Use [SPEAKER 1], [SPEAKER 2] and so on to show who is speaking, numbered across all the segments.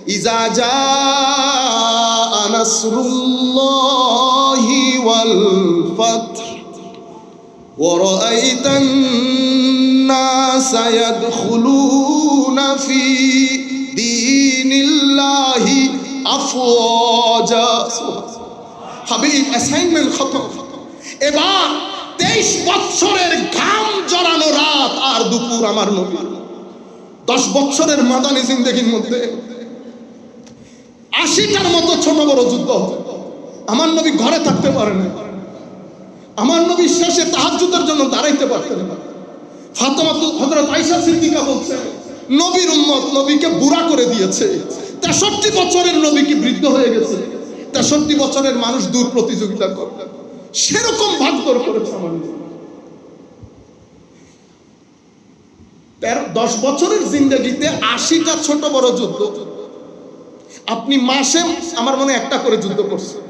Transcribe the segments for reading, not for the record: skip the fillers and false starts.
[SPEAKER 1] ইজা জাআ নাসরুল্লাহি ওয়াল ফাতহ ওয়া রাআইতান নাসা ইয়াদখুলুনা ফি দীনিল্লাহি আফওয়াজা। হাবিব অ্যাসাইনমেন্ট খতম। এবার 23 বছরের ঘাম জড়ানো রাত আর দুপুর আমার নবী 10 বছরের মাদানী জিন্দেগির মধ্যে 80টার মতো ছোট বড় যুদ্ধ। আমার নবী ঘরে থাকতে পারে না। আমার নবী শেষে তাহাজ্জুদের জন্য দাঁড়াইতে পারতেন না। ফাতেমা হযরত আয়েশা সিদ্দিকা বলছেন, নবীর উম্মত নবীকে বুড়া করে দিয়েছে। 63 বছরের নবী কি বৃদ্ধ হয়ে গেছে? 63 বছরের মানুষ দূর প্রতিযোগিতা করে, সেরকম ভাগ্যর করেছে আমার নবী। 10 বছরের জিন্দেগিতে 80টা ছোট বড় যুদ্ধ। আপনি মাসে আমার মনে একটা করে যুদ্ধ করছেন।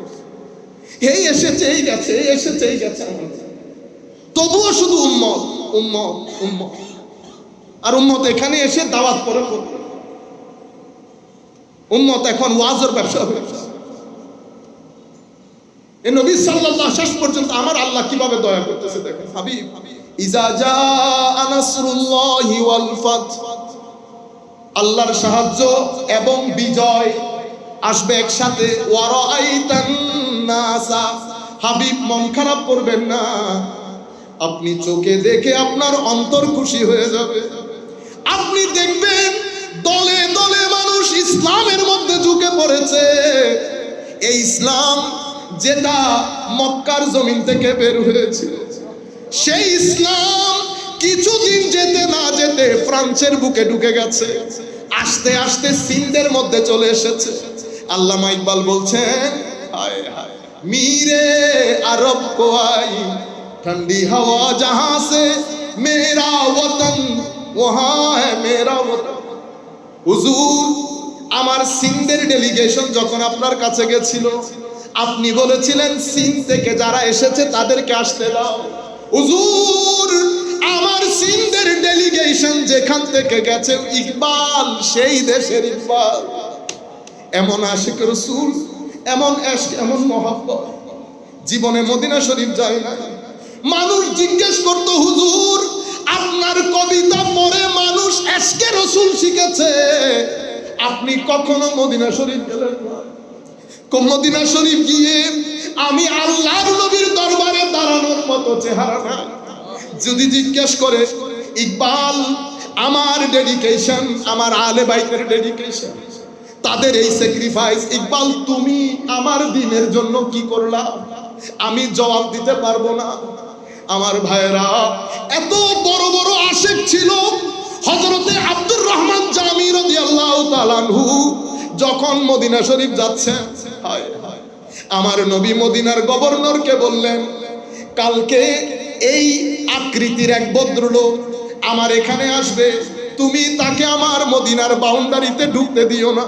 [SPEAKER 1] এই এসেছে এই গেছে, এই এসেছে এই গেছে, তবুও শুধু উম্মত উম্মত উম্মত আর উম্মত। এখানে এসে দাওয়াত করে উম্মত এখন ওয়াজের ব্যবসা হয়ে গেছে। এই নবী সাল্লাল্লাহু শেষ পর্যন্ত আমার আল্লাহ কিভাবে দয়া করতেছে দেখেন। হাবিব ইজা জাআ নাসরুল্লাহি ওয়াল ফাতহ, আল্লাহর সাহায্য এবং বিজয় আসবে একসাথে। ওয়া রাআইতান নাসা, হাবিব মন খারাপ করবেন না, আপনি চোখে দেখে আপনার অন্তর খুশি হয়ে যাবে। আপনি দেখবেন দলে দলে মানুষ ইসলামের মধ্যে ঝুঁকে পড়েছে। এই ইসলাম যেটা মক্কার জমিন থেকে বের হয়েছিল, সেই ইসলাম কিছুদিন যেতে না যেতে ফ্রান্সের বুকে ঢুকে গেছে, আস্তে আস্তে সিন্ধের মধ্যে চলে এসেছে। আল্লামা ইকবাল বলছেন, হায় হায় मीरे अरब को आई ठंडी हवा जहां से मेरा वतन वहां है मेरा वतन। হুজুর আমার সিন্ধের ডেলিগেশন যখন আপনার কাছে গেছিল, আপনি বলেছিলেন সিন্ধ থেকে যারা এসেছে তাদেরকে আসতে দাও। হুজুর আমার সিন্ধের ডেলিগেশন যেখান থেকে গেছে ইকবাল সেই দেশের ইকবাল। এমন আশিক রাসূল, এমন ইশক, এমন মহব্বত জীবনে মদিনা শরীফ যায় না। মানুষ জিজ্ঞেস করতো, হুজুর আপনার কবিতা পড়ে মানুষ ইশকে রাসূল শিখেছে, আপনি কখনো মদিনা শরীফ গেলেন না? মদিনা শরীফ গিয়ে আমি আল্লাহর নবীর দরবারে দাঁড়ানোর মতো চেহারা না। যদি জিজ্ঞেস করে ইকবাল আমার ডেডিকেশন, আমার আলে বাইতের ডেডিকেশন, তাদের এই স্যাক্রিফাইস, ইকবাল তুমি আমার দ্বীনের জন্য কি করলা, আমি জবাব দিতে পারবো না। আমার ভাইরা এত বড় বড় আশিক ছিল। হযরতে আব্দুর রহমান জামি রাদিয়াল্লাহু তাআলা আনহু যখন মদিনা শরীফ যাচ্ছেন, হায় হায় আমার নবী মদিনার গভর্নরকে বললেন, কালকে এই আকৃতির এক ভদ্রলোক আমার এখানে আসবে, তুমি তাকে আমার মদিনার বাউন্ডারিতে ঢুকতে দিও না।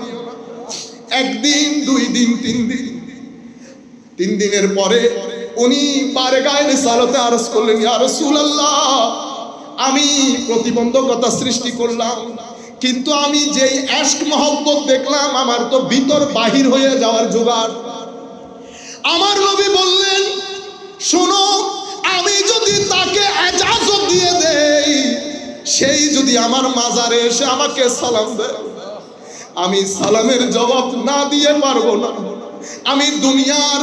[SPEAKER 1] একদিন, 2 দিন, 3 দিন, 3 দিনের পরে উনি বারগায়ে রিসালাতে আরজ করলেন, ইয়া রাসূলুল্লাহ আমি প্রতিবন্ধকতা সৃষ্টি করলাম, কিন্তু আমি যেই ইশক মহব্বত দেখলাম আমার তো ভিতর বাহির হয়ে যাওয়ার জোগাড়। আমার নবী বললেন, শোনো আমি যদি তাকে ইজাজত দিয়ে দেই, সেই যদি আমার মাজারে এসে আমাকে সালাম দেয়, আমি সালামের জবাব না দিয়ে পারবো না। আমি দুনিয়ার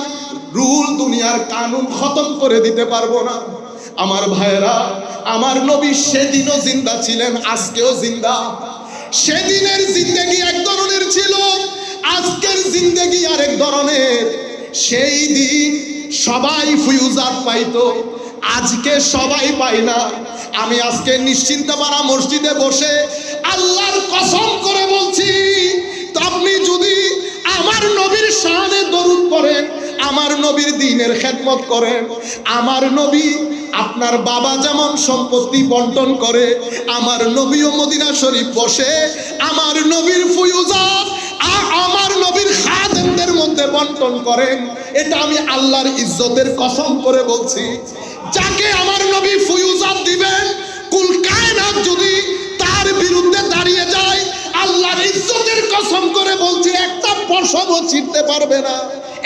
[SPEAKER 1] রুল, দুনিয়ার কানুন খতম করে দিতে পারবো না। আমার ভাইরা আমার নবী সেদিনও জিন্দা ছিলেন, আজকেও জিন্দা। সেদিনের জিন্দেগি এক ধরনের ছিল, আজকের জিন্দেগি আরেক ধরনের। সেই দিন সবাই ফুয়ুজাত পাইতো, আজকে সবাই পায় না। আমি আজকে নিশ্চিন্তপাড়া মসজিদে বসে আল্লাহর কসম করে বলছি, আপনি যদি আমার নবীর শানে দরুদ পড়েন, আমার নবীর দ্বীনের খেদমত করেন, আমার নবী আপনার বাবা যেমন সম্পত্তি বন্টন করে, আমার নবীও মদিনা শরীফ বসে আমার নবীর ফুয়ুজাত আমার নবীর খাদেমদের মধ্যে বন্টন করেন। এটা আমি আল্লাহর ইজ্জতের কসম করে বলছি। যাকে আমার নবী ফুয়ুজাত দিবেন, কুল কায়নাত যদি তার বিরুদ্ধে দাঁড়িয়ে যায়, আল্লাহর ইজ্জতের কসম করে বলছি, একটা পশমও ছিঁড়তে পারবে না,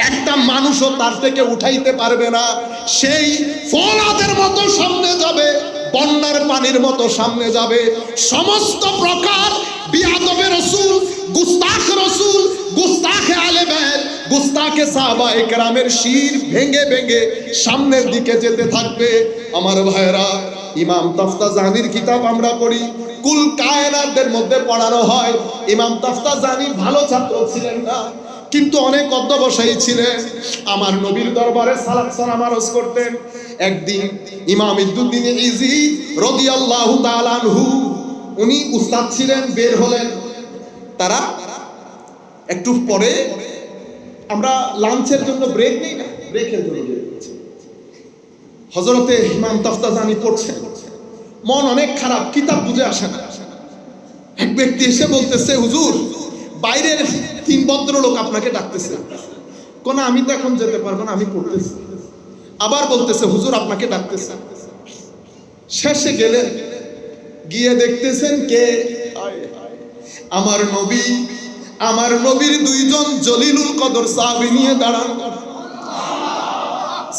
[SPEAKER 1] একটা মানুষও তার থেকে উঠাইতে পারবে না। সেই ফলাদের মতো সামনে যাবে, বন্যার পানির মতো সামনে যাবে। সমস্ত প্রকার বিয়াদবে রাসূল, গুস্তাখ রাসূল, গুস্তাখে আলে বাইত, গুস্তাখে সাহাবায়ে কেরামের শির ভেঙে ভেঙে সামনের দিকে যেতে থাকবে। আমার ভাইরা, ইমাম তাফতাজানির কিতাব আমরা পড়ি, কুল কায়নাতের মধ্যে পড়ানো হয়। ইমাম তাফতাজানি ভালো ছাত্র ছিলেন না, কিন্তু অনেক অধ্যবসায়ী ছিলেন। আমার নবীর দরবারে সালাত সালাম আরজ করতেন। একদিন ইমাম ইদ্দুদ্দিন ইজি রাদিয়াল্লাহু তাআলা আনহু, উনি উস্তাদ ছিলেন, বের হলেন। তারা একটু পরে, আমরা লাঞ্চের জন্য ব্রেক নেই না, ব্রেকের জন্য বের হচ্ছে। হযরতে ইমাম তাফতাজানি পড়ছেন, মন অনেক খারাপ, কিতাব বুঝে আসে না। এক ব্যক্তি এসে বলতেছে, হুজুর বাইরের 3 ভদ্রলোক আপনাকে ডাকতেছে। কোন আমি তো এখন যেতে পারবো না, আমি পড়তেছি। আবার বলতেছে, হুজুর আপনাকে ডাকতেছে। শেষে গেলেন, গিয়ে দেখতেছেন কে? আমার নবী, আমার নবীর 2 জন জলিলুল কদর সাহাবী নিয়ে দাঁড়ান।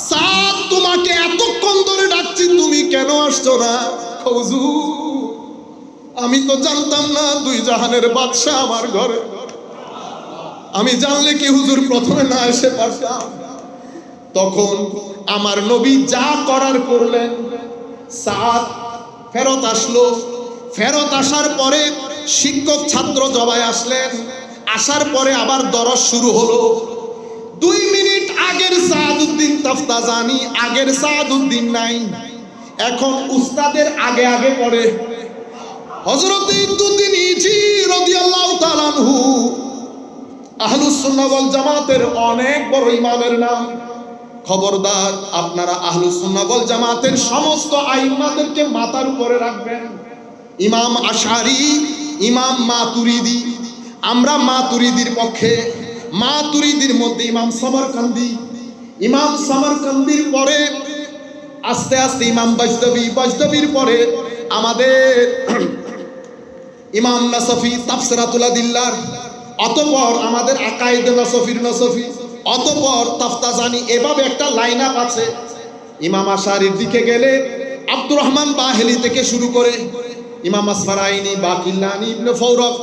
[SPEAKER 1] সাদ, তোমাকে এতক্ষণ ধরে ডাকছি, তুমি কেন আসছো না? হুজুর আমি তো জানতাম না 2 জাহানের বাদশা আমার ঘরে, আমি জানলে কি হুজুর প্রথমে না এসে পারতাম। তখন আমার নবী যা করার করলেন। সাদ ফেরত আসলো, ফেরত আসার পরে শিক্ষক ছাত্র জবাই আসলেন। আসার পরে আবার দরস শুরু হলো। 2 মিনিট আগের সাদউদ্দিন তাফতাজানি, আগের সাদউদ্দিন নাই, এখন উস্তাদের আগে আগে পড়ে। হযরত ইদ্দুদ্দিন ইজি রাদিয়াল্লাহু তাআলা আনহু আহলুস সুন্নাহ ওয়াল জামাতের অনেক বড় ইমামের নাম। খবরদার, আপনারা আহলুস সুন্নাহ ওয়াল জামাতের সমস্ত আইম্মাদেরকে মাথার উপরে রাখবেন। ইমাম আশআরী, ইমাম মাতুরিদি, আমরা মাতুরিদির পক্ষে। মাতুরিদির মধ্যে ইমাম সামারকান্দি, ইমাম সামারকান্দির পরে আস্তে আস্তে ইমাম বাজদাবি, বাজদাবির পরে আমাদের ইমাম নাসফি তাফসিরাতুল আদিল্লাহ, অতঃপর আমাদের আকায়েদ নাসফির নাসফি, অতঃপর তাফতাজানি। এভাবে একটা লাইন আপ আছে। ইমাম আশআরীর দিকে গেলে আব্দুর রহমান বাহেলি থেকে শুরু করে ইমাম আসফারাইনি, বাকিল্লানি, ইবনে ফৌরক,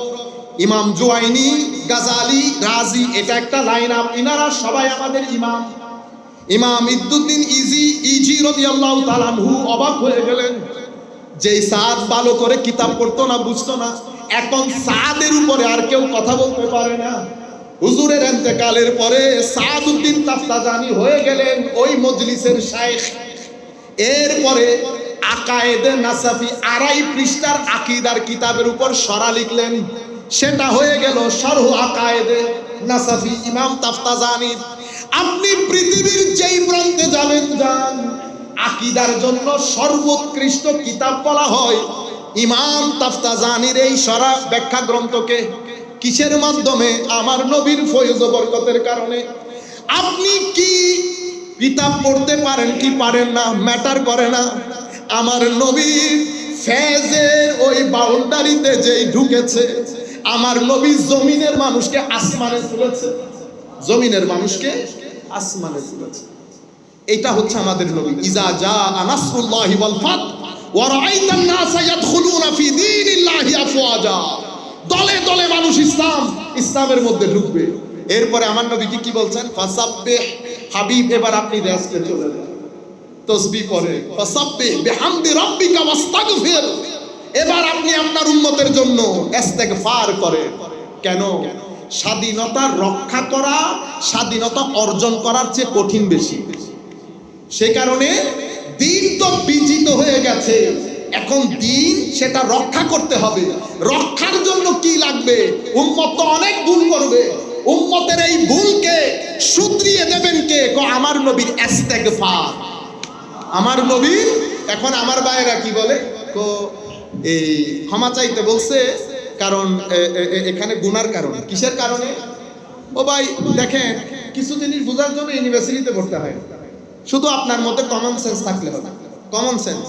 [SPEAKER 1] ইমাম জুয়াইনি, গাজালি, রাজি, এটা একটা লাইন আপ। ইনারা সবাই আমাদের ইমাম। ইমাম ইদ্দুদ্দিন ইজি রাদিয়াল্লাহু তাআলা আনহু অবাক হয়ে গেলেন। যেই সাদ ভালো করে কিতাব পড়তো না, বুঝতো না, এখন সাদের উপরে আর কেউ কথা বলতে পারে না। হুজুরের ইন্তেকালের পরে সাদউদ্দিন তাফতাজানি হয়ে গেলেন ওই মজলিসের শাইখ। এরপরে আকায়েদে নাসাফি 2.5 পৃষ্ঠার আকীদার কিতাবের উপর শরা লিখলেন, সেটা হয়ে গেল শরহ আকায়েদে নাসাফি ইমাম তাফতাজানি। আপনি পৃথিবীর যেই প্রান্তে যাবেন যান, আকীদার জন্য সর্বোৎকৃষ্ট কিতাব বলা হয় ইমাম তাফতাজানির এই শরা ব্যাখ্যা গ্রন্থকে। কিসের মাধ্যমে? আমার নবীর ফয়জ ও বরকতের কারণে। আপনি কি কিতাব পড়তে পারেন কি পারেন না ম্যাটার করে না। আমার নবীর ফেজের ওই বাউন্ডারিতে যেই ঢুকেছে, আমার নবী জমিনের মানুষকে আসমানে তুলেছে, জমিনের মানুষকে আসমানে তুলেছে। এটা হচ্ছে আমাদের নবী। ইজা জা নাসরুল্লাহি ওয়াল ফাত ওয়া রাআইতান নাসা ইয়াদখুলুনা ফি দীনিল্লাহি আফওয়াজা। দলে দলে মানুষ ইসলামের মধ্যে ঢুকবে। এরপরে আমার নবী কি বলছেন? ফাসাব্বিহ, হাবিব এবার আপনি রেস্টে চলে যান, তাসবিহ পড়ে, ফাসাব্বিহ বিহামদি রাব্বিকা ওয়াস্তাগফির, এবার আপনি আপনার উম্মতের জন্য ইস্তেগফার করেন। কেন? স্বাধীনতা রক্ষা করা স্বাধীনতা অর্জন করার চেয়ে কঠিন বেশি। সে কারণে দিন তো বিজিত হয়ে গেছে, এখন দিন সেটা রক্ষা করতে হবে। রক্ষার জন্য কি লাগবে? উম্মত তো অনেক ভুল করবে, উম্মতের এই ভুলকে শুধরিয়ে দেবেন কে? আমার নবীর ইস্তেগফার। আমার নবী, এখন আমার ভাইয়েরা কি বলে, এই ক্ষমা চাইতে বলছে, কারণ এখানে গুনার কারণে। কিসের কারণে? ও ভাই দেখেন, কিছু জিনিস বোঝার জন্য ইউনিভার্সিটিতে পড়তে হয়, শুধু আপনার মধ্যে কমন সেন্স থাকলে হবে। কমন সেন্স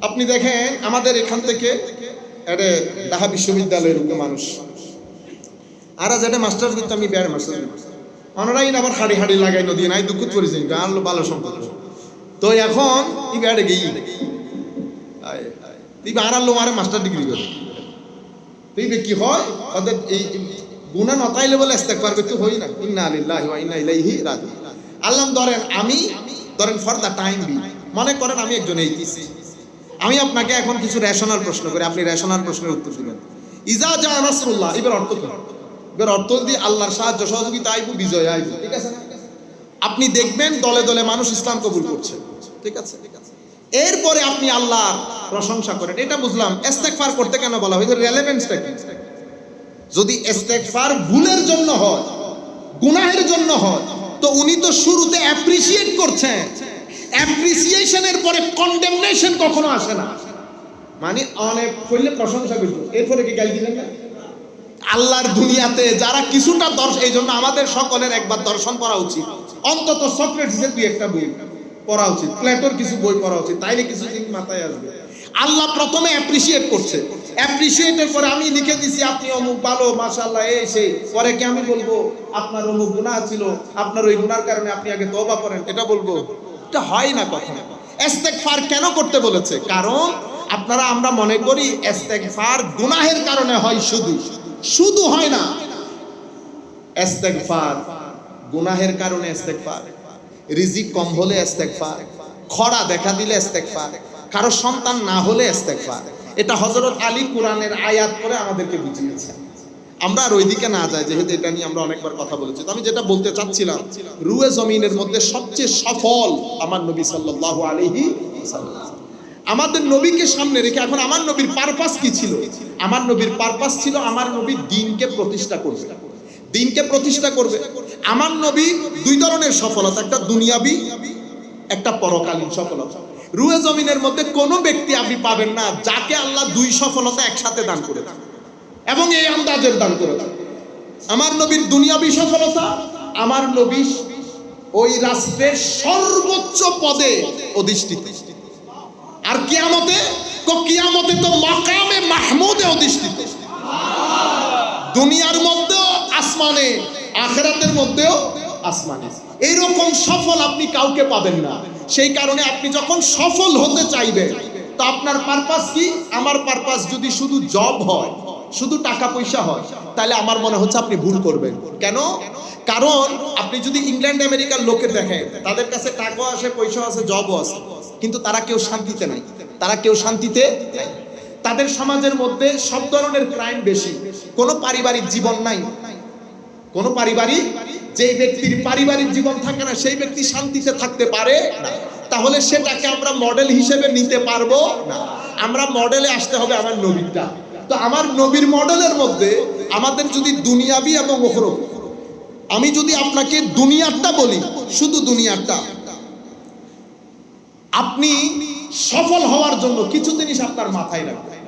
[SPEAKER 1] আপনি দেখেন, আমাদের এখান থেকে ঢাকা বিশ্ববিদ্যালয়ের মানুষ আর যেটা মাস্টার করতে আমি বিয়ার মাস্টার অনরাইন আবার হাড়ি হাড়ি লাগাই নদী নাই দুঃখ করেছি গান ভালো সম্পর্ক তো এখন ই বিয়ারে গেই তুই আড়ালো মারে মাস্টার ডিগ্রি করে তুই কি হয় ওদের এই গুনাহ নতাইলে বলে ইস্তেগফার করতে হই না ইন্না লিল্লাহি ওয়া ইন্না ইলাইহি রাজিউন আল্লাহ ধরেন ফর দা টাইম বি মনে করেন আমি একজন এইতিস আমি আপনাকে এখন কিছু রেশনাল প্রশ্ন করি আপনি রেশনাল প্রশ্নের উত্তর দিবেন ইজা জা নাসরুল্লাহ এর অর্থ কি এর অর্থ যদি আল্লাহর সাহায্য সহযোগিতা আইবো বিজয় আইবো ঠিক আছে না আপনি দেখবেন দলে দলে মানুষ ইসলাম কবুল করছে ঠিক আছে এরপরে আপনি আল্লাহর প্রশংসা করেন এটা বুঝলাম ইস্তেগফার করতে কেন বলা হয় রেলেভেন্সটা কি যদি ইস্তেগফার ভুলের জন্য হয় গুনাহের জন্য হয় তো উনি তো শুরুতে অ্যাপ্রিশিয়েট করছেন অ্যাপ্রিসিয়েশনের পরে কন্ডেমনেশন কখনো আসে না মানে অনেক কইলে প্রশংসা করবে এরপরে কি গালি দিবেন না আল্লাহর দুনিয়াতে যারা কিছুটা দর্শন এইজন্য আমাদের সকলের একবার দর্শন পড়া উচিত অন্তত সক্রেটিসের দুই একটা বই পড়া উচিত প্লেটোর কিছু বই পড়া উচিত তাইলে কিছু জিনিস মাথায় আসবে আল্লাহ প্রথমে অ্যাপ্রিশিয়েট করছে অ্যাপ্রিশিয়েটের পরে আমি লিখে দিছি আপনি অমুক ভালো মাশাআল্লাহ এই সেই পরে কি আমি বলবো আপনার অমুক গুনাহ ছিল আপনার ওই গুনার কারণে আপনি আগে তওবা করেন এটা বলবো এটা হয় না কখনো ইস্তেগফার কেন করতে বলেছে কারণ আমরা মনে করি ইস্তেগফার গুনাহের কারণে হয় শুধু হয় না ইস্তেগফার গুনাহের কারণে ইস্তেগফার রিজিক কম হলে ইস্তেগফার খরা দেখা দিলে ইস্তেগফার কারো সন্তান না হলে ইস্তেগফার এটা হযরত আলী কোরআনের আয়াত করে আমাদেরকে বুঝিয়েছেন আমরা আর ওইদিকে না যাই যেহেতু এটা নিয়ে আমরা অনেকবার কথা বলেছি তো আমি যেটা বলতে চাচ্ছিলাম রুয়ে জমিনের মধ্যে সবচেয়ে সফল আমার নবী সাল্লাল্লাহু আলাইহি ওয়াসাল্লাম আমাদের নবীকে সামনে রেখে এখন আমার নবীর পারপাস কি ছিল আমার নবীর পারপাস ছিল আমার নবী দ্বীনকে প্রতিষ্ঠা করবে আমার নবী দুই ধরনের সফলতা একটা দুনিয়াবি একটা পরকালীন সফলতা রুয়ে জমিনের মধ্যে কোনো ব্যক্তি আপনি পাবেন না যাকে আল্লাহ দুই সফলতা একসাথে দান করেছেন এবং এই আন্দাজের দান করেছেন আমার নবীর দুনিয়াবি সফলতা আমার নবী ওই রাষ্ট্রের সর্বোচ্চ পদে অধিষ্ঠিত আর কিয়ামতে তো মাকামে মাহমুদে অধিষ্ঠিত দুনিয়ার মধ্যেও আসমানে আখিরাতের মধ্যেও আসমানে এইরকম সফল আপনি কাউকে পাবেন না সেই কারণে আপনি যখন সফল হতে চাইবেন তো আপনার পারপাস কি আমার পারপাস যদি শুধু জব হয় শুধু টাকা পয়সা হয় তাহলে আমার মনে হচ্ছে আপনি ভুল করবেন কেন কারণ আপনি যদি ইংল্যান্ড আমেরিকার লোকে দেখেন তাদের কাছে টাকা আছে পয়সা আছে জবও আছে কিন্তু তারা কেউ শান্তিতে নাই তাদের সমাজের মধ্যে সব ধরনের ক্রাইম বেশি কোনো পারিবারিক জীবন নাই কোনো পারিবারিক যেই ব্যক্তির পারিবারিক জীবন থাকে না সেই ব্যক্তি শান্তিতে থাকতে পারে না তাহলে সেটাকে আমরা মডেল হিসেবে নিতে পারবো না আমরা মডেলে আসতে হবে আমার নবীটা তো আমার নবীর মডেলের মধ্যে আমাদের যদি দুনিয়াবি এবং উখরবি আমি যদি আপনাকে দুনিয়াটা বলি শুধু দুনিয়াটা আপনি সফল হওয়ার জন্য কিছু জিনিস আপনার মাথায় রাখবেন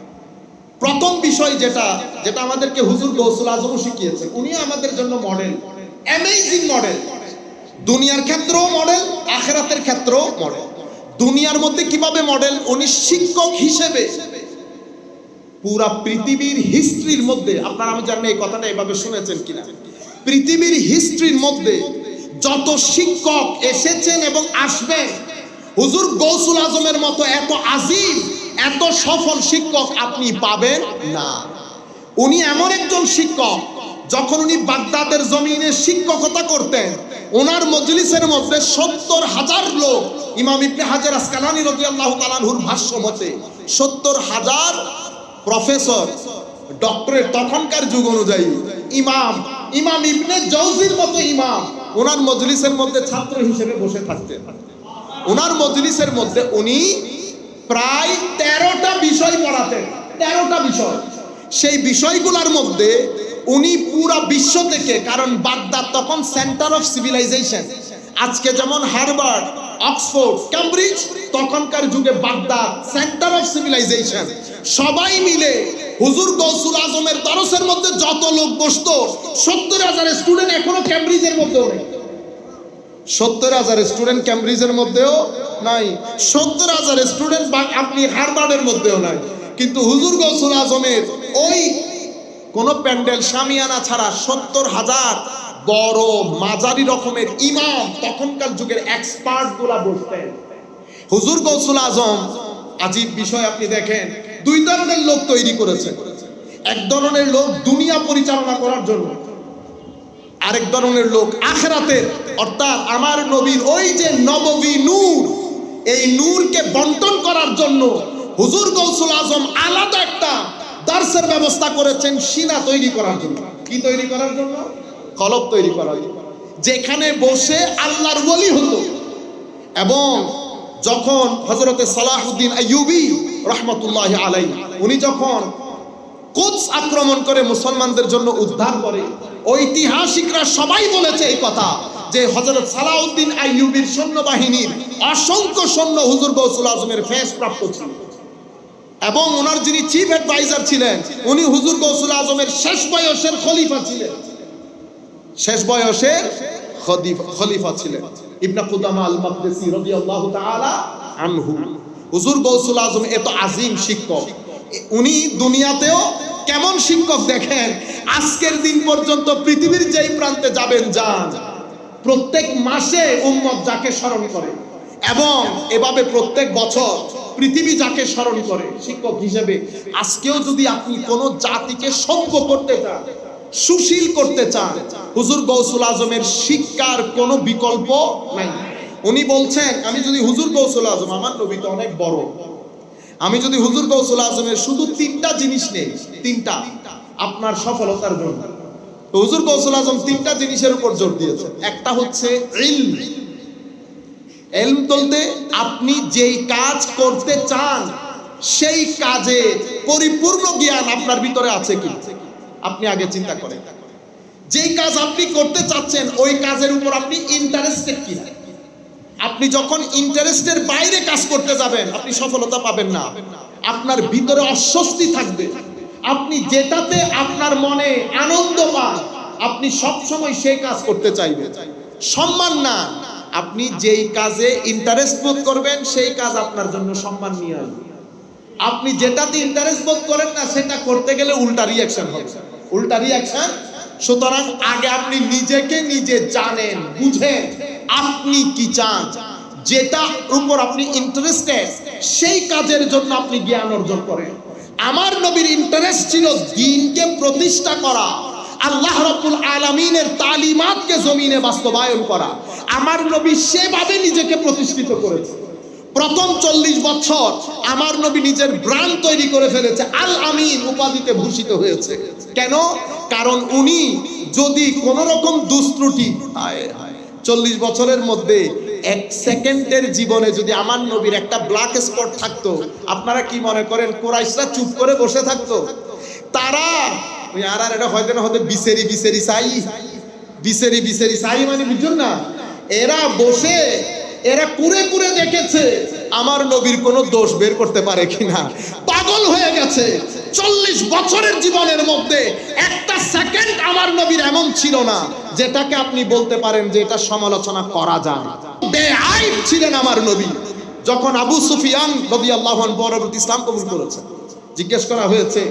[SPEAKER 1] প্রথম বিষয় যেটা আমাদেরকে হুজুর গৌসুল আজম শিখিয়েছেন উনি আমাদের জন্য মডেল অ্যামেজিং মডেল দুনিয়ার ক্ষেত্রেও মডেল আখিরাতের ক্ষেত্রেও মডেল দুনিয়ার মধ্যে কিভাবে মডেল উনি শিক্ষক হিসেবে পুরা পৃথিবীর হিস্ট্রির মধ্যে আপনারা আমি জানি এই কথাটা এভাবে শুনেছেন কিনা পৃথিবীর হিস্ট্রির মধ্যে যত শিক্ষক এসেছেন এবং আসবেন হুজুর গৌসুল আজমের মতো এত আজিম এত সফল শিক্ষক আপনি পাবেন না উনি এমন একজন শিক্ষক যখন উনি বাগদাদের জমিনে শিক্ষকতা করতেন ওনার মজলিসের মধ্যে ৭০,০০০ লোক ইমাম ইবনে হাজার আসকালানী রাদিয়াল্লাহু তাআলা আনহুর ভাষ্য মতে ৭০,০০০ প্রফেসর ডক্টরেট তখনকার যুগ অনুযায়ী ইমাম ইবনে জৌজির মতো ইমাম ওনার মজলিসের মধ্যে ছাত্র হিসেবে বসে থাকতেন ওনার মজলিসের মধ্যে উনি প্রায় ১৩টা বিষয় পড়াতেন ১৩টা বিষয় সেই বিষয়গুলোর মধ্যে উনি পুরা বিশ্ব থেকে কারণ বাগদাদ তখন সেন্টার অফ সিভিলাইজেশন আজকে যেমন হার্ভার্ড অক্সফোর্ড কেমব্রিজ তখনকার যুগে বাগদাদ সেন্টার অফ সিভিলাইজেশন সবাই মিলে হুজুর গৌসুল আজমের দরসের মধ্যে যত লোক বসতো ৭০,০০০ স্টুডেন্ট এখনো কেমব্রিজের মধ্যেও নেই ৭০,০০০ স্টুডেন্ট কেমব্রিজের মধ্যেও নাই ৭০,০০০ স্টুডেন্ট আপনি হার্ভার্ডের মধ্যেও নাই কিন্তু হুজুর গৌসুল আজমের ওই কোন প্যান্ডেল শামিয়ানা ছাড়া 70,000 বড় মাঝারি রকমের ইমাম, তখনকার যুগের এক্সপার্ট গুলা বসতেন। হুজুর গৌসুল আজম, আজীব বিষয় আপনি দেখেন, দুই ধরনের লোক তৈরি করেছেন। এক ধরনের লোক দুনিয়া পরিচালনা করার জন্য, আরেক ধরনের লোক আখিরাতের, অর্থাৎ আমার নবীর ওই যে নববী নূর, এই নূরকে বন্টন করার জন্য হুজুর গৌসুল আজম আলাদা একটা দার্সের ব্যবস্থা করেছেন সিনা তৈরি করার জন্য। কি তৈরি করার জন্য? কলব তৈরি করার জন্য, যেখানে বসে আল্লাহর ওলি হতো। এবং যখন হযরতে সালাহউদ্দিন আইয়ুবী রাহমাতুল্লাহি আলাইহি উনি যখন কুদস আক্রমণ করে মুসলমানদের জন্য উদ্ধার করে, ঐতিহাসিকরা সবাই বলেছে এই কথা যে হযরত সালাহউদ্দিন আইয়ুবীর সৈন্যবাহিনীর অসংখ্য সৈন্য হুজুর গৌসুল আজমের ফেস প্রাপ্ত ছিল। এবং ওনার যিনি চিফ অ্যাডভাইজার ছিলেন, উনি হুজুর গৌসুল আজমের শেষ বয়সের খলিফা ছিলেন। শেষ বয়সের খলিফা ছিলেন ইবনে কুদামা আল মাকদিসি রাদিয়াল্লাহু তাআলা আনহু। হুজুর গৌসুল আজম এত আজিম শিক্ষক, উনি দুনিয়াতেও কেমন শিক্ষক দেখেন, আজকের দিন পর্যন্ত পৃথিবীর যেই প্রান্তে যাবেন যান, প্রত্যেক মাসে উম্মত যাকে স্মরণ করে এবং এভাবে প্রত্যেক বছর পৃথিবী যাকে স্মরণ করে শিক্ষক হিসেবে, আজকেও যদি আপনি কোনো জাতিকে সভ্য করতে চান, সুশীল করতে চান, হুজুর গৌসুল আজমের শিক্ষার কোনো বিকল্প নাই। উনি বলছেন, আমি যদি হুজুর গৌসুল আজম, আমার নবী তো অনেক বড়, আমি যদি হুজুর গৌসুল আজমের শুধু 3টা জিনিস নেই, 3টা আপনার সফলতার জন্য, তো হুজুর গৌসুল আজম 3টা জিনিসের উপর জোর দিয়েছেন। একটা হচ্ছে ইলম। ইলম বলতে আপনি যেই কাজ করতে চান সেই কাজে পরিপূর্ণ জ্ঞান আপনার ভিতরে আছে কি, আপনি আগে চিন্তা করেন। যেই কাজ আপনি করতে চাচ্ছেন ওই কাজের উপর আপনি ইন্টারেস্টেড কিনা। আপনি যখন ইন্টারেস্টের বাইরে কাজ করতে যাবেন আপনি সফলতা পাবেন না, আপনার ভিতরে অস্বস্তি থাকবে। আপনি যেটাতে আপনার মনে আনন্দ পান আপনি সব সময় সেই কাজ করতে চাইবেন। সম্মান না, আপনি যেই কাজে ইন্টারেস্ট বোধ করবেন সেই কাজ আপনার জন্য সম্মান নিয়ে আসবে। আপনি যেটাতে ইন্টারেস্ট বোধ করেন না সেটা করতে গেলে উল্টা রিঅ্যাকশন হবে, উল্টা রিঅ্যাকশন। সুতরাং আগে আপনি নিজেকে নিজে জানেন, বুঝেন আপনি কি চান, যেটা উপর আপনি ইন্টারেস্টেড সেই কাজের জন্য আপনি জ্ঞান অর্জন করেন। আমার নবীর ইন্টারেস্ট ছিল দ্বীনকে প্রতিষ্ঠা করা, আল্লাহ রাব্বুল আলামিনের তালিমাতকে জমিনে বাস্তবায়ন করা। আমার নবী সেভাবে নিজেকে প্রতিষ্ঠিত করেছে। প্রথম 40 বছর আমার নবী নিজের ব্র্যান্ড তৈরি করে ফেলেছে, আল আমিন উপাধিতে ভূষিত হয়েছে। কেন? কারণ উনি যদি কোন রকম দুস্ত্রুটি, 40 বছরের মধ্যে 1 সেকেন্ডের জীবনে যদি আমার নবীর একটা ব্ল্যাক স্পট থাকতো, আপনারা কি মনে করেন কুরাইশরা চুপ করে বসে থাকতো? তারা ওই আর এটা হয়তো না হয়তো বিসেরি বিসেরি চাই, বিসেরি বিসেরি চাই মানে বুঝুন না, এরা বসে এরা কুরে কুরে দেখেছে আমার নবীর কোনো দোষ বের করতে পারে কিনা। পাগল হয়ে গেছে। 40 বছরের জীবনের মধ্যে একটা সেকেন্ড আমার নবীর এমন ছিল না যেটাকে আপনি বলতে পারেন যে এটা সমালোচনা করা যায়। বেআইব ছিলেন আমার নবী। যখন আবু সুফিয়ান রাদিয়াল্লাহু আনহু পরবর্তী ইসলাম কবুল করেছেন, জিজ্ঞেস করা হয়েছে,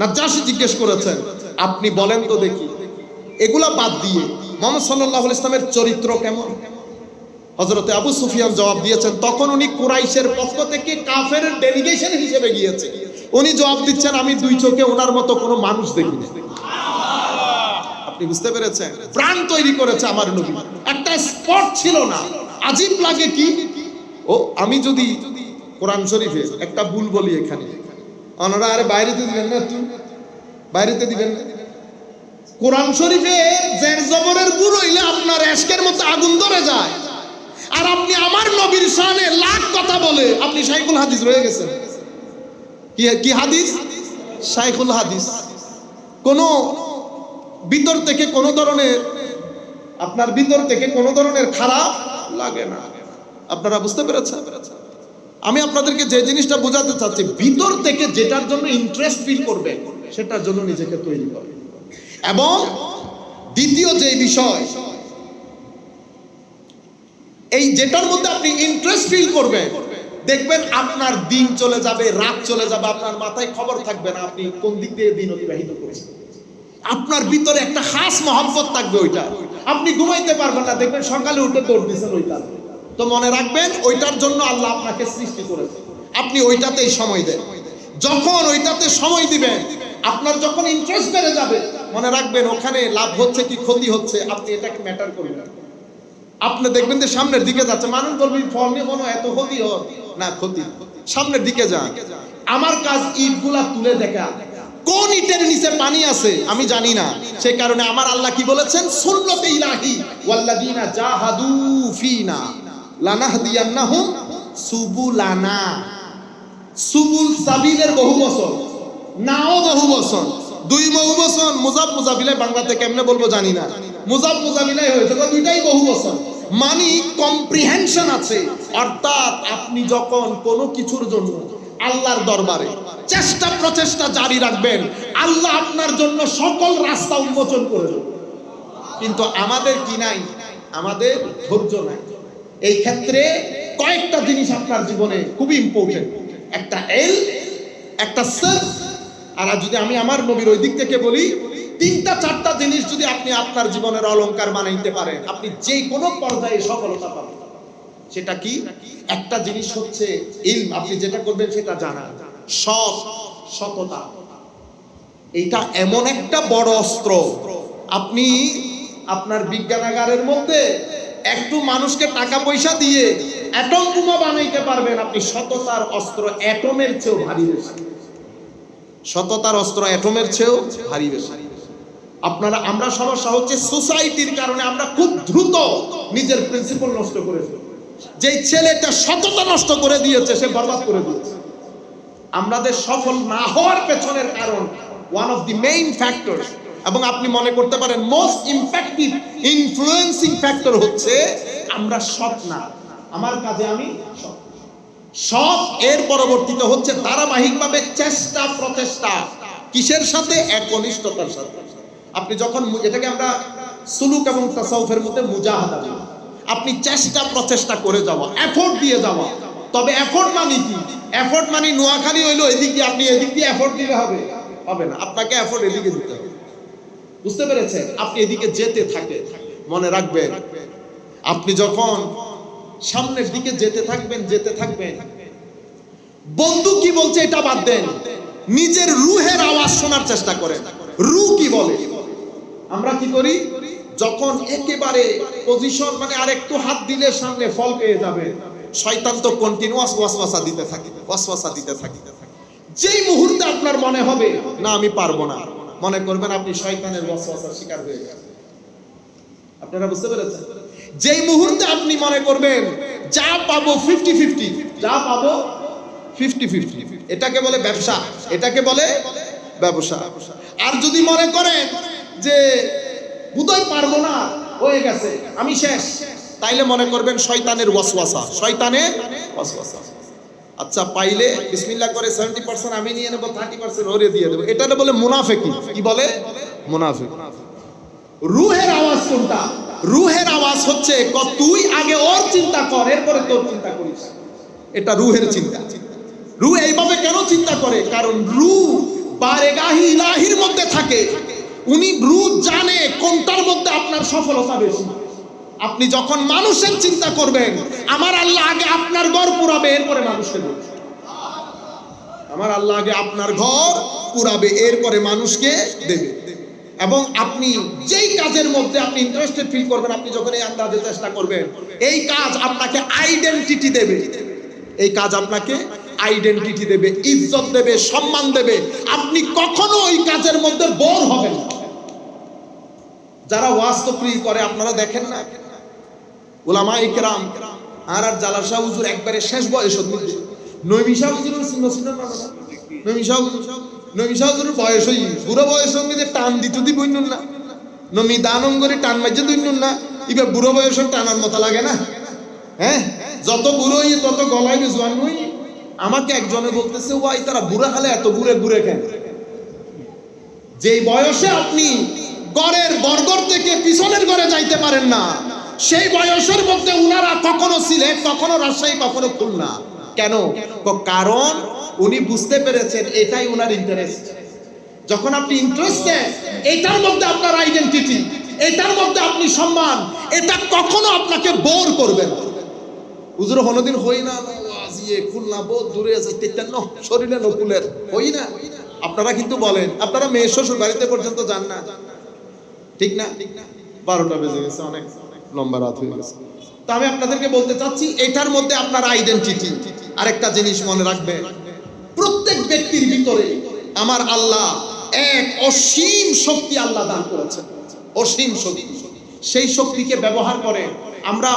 [SPEAKER 1] নাজ্জাশী জিজ্ঞেস করেছেন, আপনি বলেন তো দেখি, এগুলা বাদ দিয়ে মুহাম্মদ সাল্লাল্লাহু আলাইহি ইসলামের চরিত্র কেমন? হযরতে আবু সুফিয়ান জবাব দিয়েছেন, তখন উনি কুরাইশের পক্ষ থেকে কাফেরের ডেলিগেশন হিসেবে গিয়েছে। উনি জবাব দিচ্ছেন, আমি 2 চোখে ওনার মতো কোনো মানুষ দেখিনি। আপনি বুঝতে পেরেছেন? প্রাণ তৈরি করেছে আমার নবী, একটা স্পট ছিল না। আজীব লাগে কি, ও আমি যদি কোরআন শরীফে একটা ভুল বলি এখানে, ওনারা আরে বাইরেতে দিবেন না, তুই বাইরেতে দিবেন না। কোরআন শরীফে জের জবরের ভুল হইলে আপনার এশকের মতো আগুন ধরে যায়, আর আপনি আমার নবীর শানে লাখ কথা বলে আপনি শাইখুল হাদিস রয়ে গেছেন। কি হাদিস? শাইখুল হাদিস। কোনো ভিতর থেকে কোনো ধরনের, আপনার ভিতর থেকে কোনো ধরনের খারাপ লাগে না। আপনারা বুঝতে পেরেছেন? আমি আপনাদেরকে যে জিনিসটা বোঝাতে চাচ্ছি, ভিতর থেকে যেটার জন্য ইন্টারেস্ট ফিল করবে সেটার জন্য নিজেকে তৈরি করবে। এবং দ্বিতীয় যে বিষয়, এই যেটার মধ্যে আপনি ইন্টারেস্ট ফিল করবেন দেখবেন আপনার দিন চলে যাবে, রাত চলে যাবে, আপনার মাথায় খবর থাকবে না আপনি কোন দিক দিয়ে দিন অতিবাহিত করেছেন। আপনার ভিতরে একটা খাস মহব্বত থাকবে ওইটা, আপনি ঘুমাইতে পারবেন না, দেখবেন সকালে উঠে দৌড় দিচ্ছেন ওইটা। তো মনে রাখবেন ওইটার জন্য আল্লাহ আপনাকে সৃষ্টি করেছে, আপনি ওইটাতেই সময় দেন। যখন ওইটাতে সময় দিবেন, আপনার যখন ইন্টারেস্ট বেড়ে যাবে, মনে রাখবেন ওখানে লাভ হচ্ছে কি ক্ষতি হচ্ছে আপনি এটাকে ম্যাটার করবেন। আপনি দেখবেন যে সামনের দিকে যাচ্ছে, মানুষ বলবেন ফল নিয়ে কোনো এত ক্ষতি হয় না, ক্ষতি সামনের দিকে যান। আমার কাজ ইটগুলা তুলে দেখা, কোন ইটের নিচে পানি আছে আমি জানি না, সেই কারণে আমার আল্লাহ কি বলেছেন, সুন্নতে ইলাহি ওয়াল্লাযিনা জাহাদু ফিনা লানাহদিয়ান্নাহুম সুবুলানা। সুবুল সাবিলের বহু বচন, নাও বহু বচন, দুই বহু বচন, মুজাফিলে বাংলাতে কেমনে বলবো জানি না, মুজাফিলাই হয়েছে, দুইটাই বহু বচন, মানে কম্প্রিহেনশন আছে। অর্থাৎ আপনি যখন কোনো কিছুর জন্য আল্লাহর দরবারে চেষ্টা প্রচেষ্টা জারি রাখবেন, আল্লাহ আপনার জন্য সকল রাস্তা উন্মোচন করে দেবেন। কিন্তু আমাদের কি নাই, আমাদের ধৈর্য নাই। এই ক্ষেত্রে কয়েকটা জিনিস আপনার জীবনে খুবই ইম্পর্টেন্ট, একটা এল, একটা সেলফ, আর যদি আমি আমার নবীর ওই দিক থেকে বলি, তিনটা চারটা জিনিস যদি আপনি আপনার জীবনের অলংকার বানাইতে পারেন, আপনি যে কোনো পর্যায়ে সফলতা পাবেন। সেটা কি? একটা জিনিস হচ্ছে ইলম, আপনি যেটা করবেন সেটা জানা, সততা। এইটা এমন একটা বড় অস্ত্র, আপনি আপনার বিজ্ঞানাগারের মধ্যে একটু মানুষকে টাকা পয়সা দিয়ে অ্যাটম বোমা বানাইতে পারবেন, আপনি সততার অস্ত্র অ্যাটমের চেয়েও ভারী বেশি, সততার অস্ত্র অ্যাটমের চেয়েও ভারী বেশি। আমরা সমস্যা হচ্ছে সোসাইটির কারণে আমরা খুব দ্রুত নিজের প্রিন্সিপাল নষ্ট করে ফেলি। যেই ছেলেটা সততা নষ্ট করে দিয়েছে সে বরবাদ করে দিয়েছে। আমাদের সফল না হওয়ার পেছনের কারণ, one of the main factors, এবং আপনি মনে করতে পারেন মোস্ট ইম্প্যাক্টিভ ইনফ্লুয়েন্সিং ফ্যাক্টর হচ্ছে আমরা সৎ না। আমার কাজে আমি সৎ, এর পরবর্তীতে হচ্ছে ধারাবাহিকভাবে চেষ্টা প্রচেষ্টা, কিসের সাথে? একনিষ্ঠতার সাথে। আপনি যখন, এটাকে আমরা সুলুক এবং তাসাউফের মধ্যে মুজাহাদা বলি, আপনি চেষ্টা প্রচেষ্টা করে যাওয়া, এফোর্ট দিয়ে যাওয়া। তবে এফোর্ট মানে কি? এফোর্ট মানে নোয়াখালী হইলো এদিক দিয়ে আপনি এদিক দিয়ে এফোর্ট দিলে হবে না, আপনাকে এফোর্ট এদিকে দিতে হবে। বুঝতে পেরেছেন? আপনি এদিকে যেতে থাকে, মনে রাখবেন আপনি যখন সামনের দিকে যেতে থাকবেন, বন্ধু কি বলছে এটা বাদ দেন, নিজের রুহের আওয়াজ শোনার চেষ্টা করেন। রু কি বলে? আমরা কি করি, যখন একেবারে পজিশন মানে আর একটু হাত দিলে সামনে ফল পেয়ে যাবে, শয়তান তো কন্টিনিউয়াস ওয়াসওয়াসা দিতে থাকে। যেই মুহূর্তে আপনার মনে হবে না আমি পারবো না, মনে করবেন আপনি শয়তানের ওয়াসওয়াসার শিকার হয়ে গেছেন। আপনারা বুঝতে পেরেছেন? যেই মুহূর্তে আপনি মনে করবেন যা পাবো 50-50, যা পাবো 50-50, এটাকে বলে ব্যবসা, এটাকে বলে ব্যবসা। আর যদি মনে করেন যে বোধহয় পারবো না, হয়ে গেছে, আমি শেষ, তাইলে মনে করবেন শয়তানের ওয়াসওয়াসা, আচ্ছা পাইলে বিসমিল্লাহ করে 70% আমি নিয়ে নেবো, 30% ওরে দিয়ে দেবো, এটা বলে মুনাফিকি। কি বলে? মুনাফিক। রুহের আওয়াজ কোনটা? রুহের আওয়াজ হচ্ছে তুই আগে ওর চিন্তা কর, এরপরে তোর চিন্তা করিস। এটা রুহের চিন্তা। রুহ এইভাবে কেন চিন্তা করে? কারণ রুহ বারেগাহি ইলাহির মধ্যে থাকে। উনি রুহ জানে কোনটার মধ্যে আপনার সফলতা বেশি। আপনি যখন মানুষের চিন্তা করবেন, আমার আল্লাহ আগে আপনার ঘর পুরাবে, এরপরে মানুষকে দেবে। আমার আল্লাহ আগে আপনার ঘর পুরাবে, এরপরে মানুষকে দেবে। এবং আপনি যেই কাজের মধ্যে আপনি ইন্টারেস্টেড ফিল করবেন, আপনি যখন এই আন্দাজে চেষ্টা করবেন, এই কাজ আপনাকে আইডেন্টিটি দেবে, এই কাজ আপনাকে আইডেন্টিটি দেবে, ইজ্জত দেবে, সম্মান দেবে। আপনি কখনো ওই কাজের মধ্যে বোর হবেন না। যারা ওয়াজ তকরীর করে আপনারা দেখেন না, উলামা ইকরাম আর জালাসা হুজুর একবারে শেষ বয়স হচ্ছে, নবীশা হুজুরের নবীশা হুজুরের বয়স হই, বুড়ো বয়স হইতে টান দিতে বইন না, নমি দানম করে টান মাইজে দইন না, এবার বুড়ো বয়স টানার মতো লাগে না? হ্যাঁ, যত বুড়ো হই তত গলায় জোয়ান হই। আমাকে একজনে বলতেছে, ওয়াই তারা বুড়া হালে এত ঘুরে কেন? যেই বয়সে আপনি ঘরের বর্গর থেকে পিছনের ঘরে যাইতে পারেন না, সেই বয়সের মধ্যে উনারা কখনো সিলেট, কখনো রাজশাহী, কখনো খুলনা, কেন? কারণ উনি বুঝতে পেরেছেন এটাই ওনার ইন্টারেস্ট। যখন আপনি ইন্টারেস্টেড, এটার মধ্যে আপনার আইডেন্টিটি, এটার মধ্যে আপনি সম্মান, এটা কখনো আপনাকে বোর করবে না। হুজুর কোনদিন হই না আজিয়ে খুলনা বহুত দূরে যাইতে কেন শরীরে নকুলের হই না। আপনারা কিন্তু বলেন, আপনারা মেয়ে শ্বশুর বাড়িতে পর্যন্ত যান না, ঠিক না? 12টা বেজে গেছে, অনেক লম্বা রাত হয়ে গেছে। তো আমি আপনাদেরকে বলতে চাচ্ছি এটার মধ্যে আপনার আইডেন্টিটি। আরেকটা জিনিস মনে রাখবেন, প্রত্যেক ব্যক্তির ভিতরে আমার আল্লাহ এক অসীম শক্তি আল্লাহ দান করেছেন, অসীম শক্তি। সেই শক্তিকে ব্যবহার করে আমরা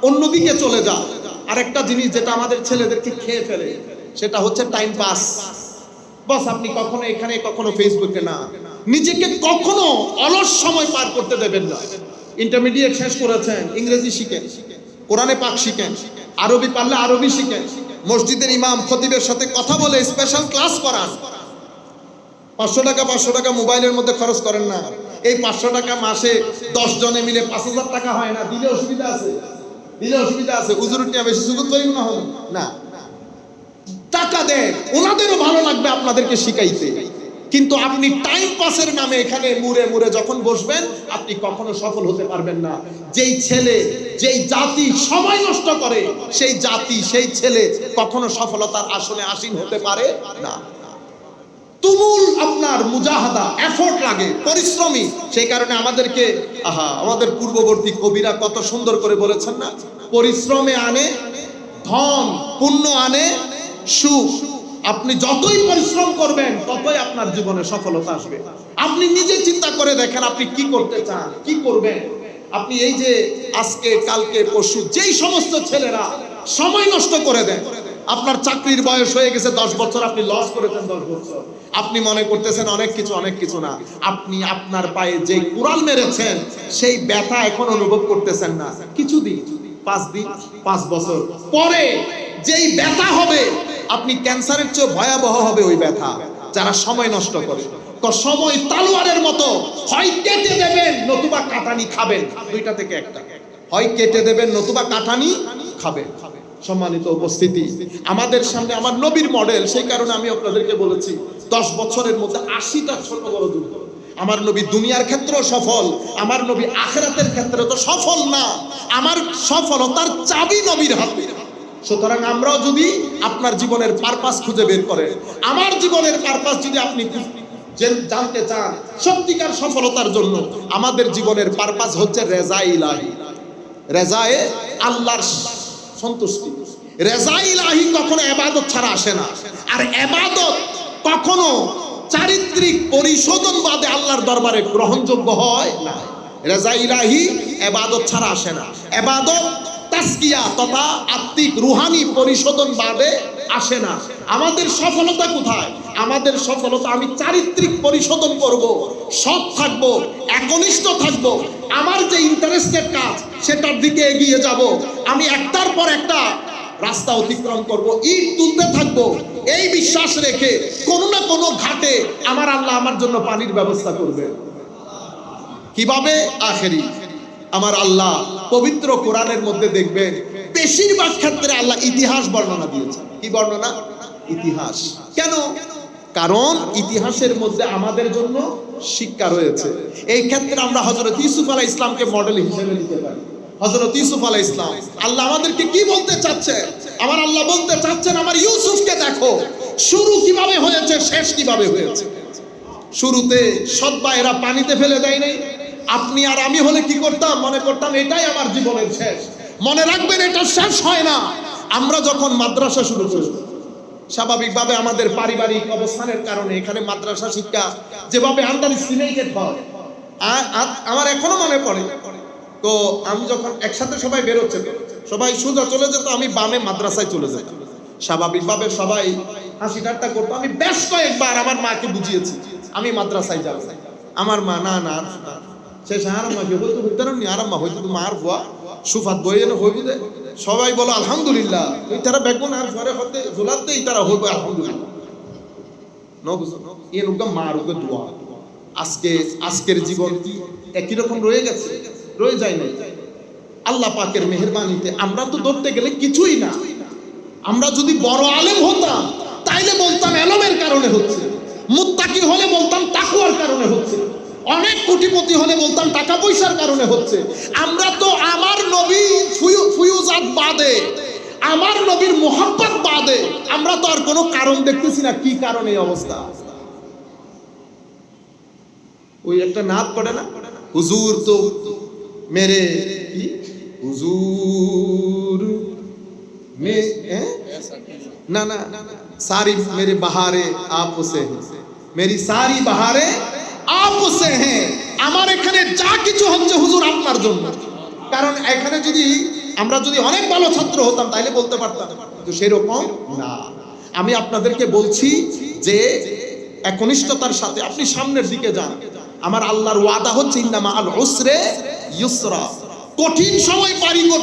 [SPEAKER 1] অন্যদিকে চলে যাই। আরেকটা জিনিস যেটা আমাদের ছেলেদেরকে খেয়ে ফেলে, সেটা হচ্ছে টাইম পাস। বস আপনি কখনো এখানে কখনো ফেসবুকে না, নিজেকে কখনো অলস সময় পার করতে দেবেন না। ইন্টারমিডিয়েট শেষ করেছেন, ইংরেজি শিখেন, কোরআনে পাক শিখেন, আরবি পারলে আরবি শিখেন, মসজিদের ইমাম খতিবের সাথে কথা বলে স্পেশাল ক্লাস করান। 500 টাকা 500 টাকা মোবাইলের মধ্যে খরচ করেন না। এই 500 টাকা মাসে 10 জনে মিলে 5000 টাকা হয় না? দিলে অসুবিধা আছে? দিলে অসুবিধা আছে? হুজুরটিয়া বেশি সুযোগ করি না হল না, টাকা দেন, ওনাদেরও ভালো লাগবে আপনাদেরকে শিখাইতে। কিন্তু আপনি টাইম পাসের নামে এখানে মুড়ে মুড়ে যখন বসবেন, আপনি কখনো সফল হতে পারবেন না। যেই ছেলে, যেই জাতি সময় নষ্ট করে, সেই জাতি, সেই ছেলে কখনো সফলতার আসনে আসীন হতে পারে না। তুমুল আপনার মুজাহাদা, এফোর্ট লাগে, পরিশ্রমী। সেই কারণে আমাদেরকে আমাদের পূর্ববর্তী কবিরা কত সুন্দর করে বলেছেন না, পরিশ্রমে আনে ধন, পুণ্য আনে সুখ। আপনি যতই পরিশ্রম করবেন ততই আপনার জীবনে সফলতা আসবে। আপনি নিজে চিন্তা করে দেখেন আপনি কি করতে চান, কি করবেন। আপনি এই যে আজকে কালকে পরশু যেই সমস্ত ছেলেরা সময় নষ্ট করে দেন, আপনার চাকরির বয়স হয়ে গেছে 10 বছর, আপনি লস করেছেন 10 বছর, আপনি মনে করতেছেন অনেক কিছু, অনেক কিছু না। আপনি আপনার পায়ে যে কুড়াল মেরেছেন সেই ব্যথা এখন অনুভব করতেছেন না। কিছুদিন, 5 দিন, 5 বছর পরে যেই ব্যথা হবে, আপনি ক্যান্সারের চেয়ে ভয়াবহ হবে ওই ব্যথা। যারা সময় নষ্ট করে, সময় তালোয়ারের মতো, হয় কেটে দেবেন নতুবা কাটানি খাবেন, দুইটা থেকে একটা, হয় কেটে দেবেন নতুবা কাটানি খাবেন। সম্মানিত উপস্থিতি, আমাদের সামনে আমার নবীর মডেল। সেই কারণে আমি আপনাদেরকে বলেছি 10 বছরের মধ্যে 80টা ছোট বড় যুদ্ধ। আমার নবী দুনিয়ার ক্ষেত্রেও সফল, আমার নবী আখিরাতের ক্ষেত্রে তো সফল না। আমার সফলতার চাবি নবীর হাতে। সুতরাং আমরাও যদি আপনার জীবনের পারপাস খুঁজে বের করেন, আমার জীবনের পারপাস যদি আপনি জানতে চান সত্যিকার সফলতার জন্য, আমাদের জীবনের পারপাস হচ্ছে রেজা ইলাহি, রেজায়ে আল্লাহর সন্তুষ্টি। রেজা ইলাহি কখনো ইবাদত ছাড়া আসে না, আর ইবাদত কখনো চারিত্রিক পরিশোধন বাদে আল্লাহর দরবারে গ্রহণযোগ্য হয় না। রেজা ইলাহি ইবাদত ছাড়া আসে না। ইবাদত তাসকিয়া তথা আত্মিক রুহানি পরিশোধন বাদে আসে না। আমাদের সফলতা কোথায়? আমাদের সফলতা আমি চারিত্রিক পরিশোধন করব, সৎ থাকব, একনিষ্ঠ থাকব, আমার যে ইন্টারেস্টেড কাজ সেটার দিকে এগিয়ে যাব, আমি একটার পর একটা রাস্তা অতিক্রম করব, ইট তুলতে থাকবো, এই বিশ্বাস রেখে কোনো না কোনো ঘাটে আমার আল্লাহ আমার জন্য পানির ব্যবস্থা করবে। কিভাবে? আখেরি। আমার আল্লাহ পবিত্র কোরআনের মধ্যে দেখবেন বেশিরভাগ ক্ষেত্রে আল্লাহ ইতিহাস বর্ণনা দিয়েছে। কি বর্ণনা? ইতিহাস। কেন? কারণ ইতিহাসের মধ্যে আমাদের জন্য শিক্ষা রয়েছে। এই ক্ষেত্রে আমরা হযরত ইউসুফ আলাইহিস সালামকে মডেল হিসেবে নিতে পারি। হযরত ইউসুফ আলাইহিস সালাম, আল্লাহ আমাদেরকে কি বলতে চাচ্ছে? আমার আল্লাহ বলতে চাচ্ছেন আমার ইউসুফকে দেখো, শুরু কিভাবে হয়েছে, শেষ কিভাবে হয়েছে। শুরুতে সদবা এরা পানিতে ফেলে দেয় নাই। আপনি আর আমি হলে কি করতাম? মনে করতাম এটাই আমার জীবনের শেষ। মনে রাখবেন এটা শেষ হয় না। আমরা যখন মাদ্রাসা শুরু করি, স্বাভাবিকভাবে আমাদের পারিবারিক অবস্থানের কারণে এখানে মাদ্রাসা শিক্ষা যেভাবে আন্ডার এস্টিমেটেড হয়, আমার এখনো মনে পড়ে। তো আমি যখন একসাথে সবাই বেরোচ্ছে, সবাই সোজা চলে যেত, আমি বামে মাদ্রাসায় চলে যেতাম। স্বাভাবিকভাবে সবাই হাসি ঠাট্টা করতো। আমি বেশ কয়েকবার আমার মাকে বুঝিয়েছি আমি মাদ্রাসায় যাব। আমার মা না না শেষ আরাম্মাকে হয়তো উত্তরণ নি, আরাম্মা হয়তো তো মার ভুয়া সুফাত বইয়ে হইব দে। সবাই বলো আলহামদুলিল্লাহ, এই তারা বেগুন আর ঘরে হতে জোলাতে এই তারা হইব আলহামদুলিল্লাহ। এর উগা মার উগা দোয়া। আজকের জীবন কি একই রকম রয়ে গেছে? রয়ে যায় না। আল্লাহ পাকের মেহেরবানিতে আমরা তো ধরতে গেলে কিছুই না। আমরা যদি বড় আলেম হতাম তাইলে বলতাম এলমের কারণে হচ্ছে, মুত্তাকি হলে বলতাম তাকওয়ার কারণে হচ্ছে, অনেক কোটিপতি হলে বলতাম টাকা পয়সার কারণে হচ্ছে। আমরা তো আমার নবী ফুয়ুজাত বাদে, আমার নবীর মোহাব্বত বাদে আমরা তো আর কোনো কারণ দেখতেছি না কি কারণে এই অবস্থা। ওই একটা নাত পড়ে না, হুজুর তো মেরে হুজুর মে না না সারি মেরে বাহারে आप से मेरी सारी बहारे आप से हैं। আমার এখানে যা কিছু হচ্ছে হুজুর আপনার জন্য। কারণ এখানে যদি আমরা যদি অনেক ভালো ছাত্র হতাম তাইলে বলতে পারতাম, কিন্তু সেরকম না। আমি আপনাদেরকে বলছি যে একনিষ্ঠতার সাথে আপনি সামনের দিকে যান। আমার আল্লাহর ওয়াদা হচ্ছে ইন্না মাআল উসরে ইউসরা, কঠিন সময়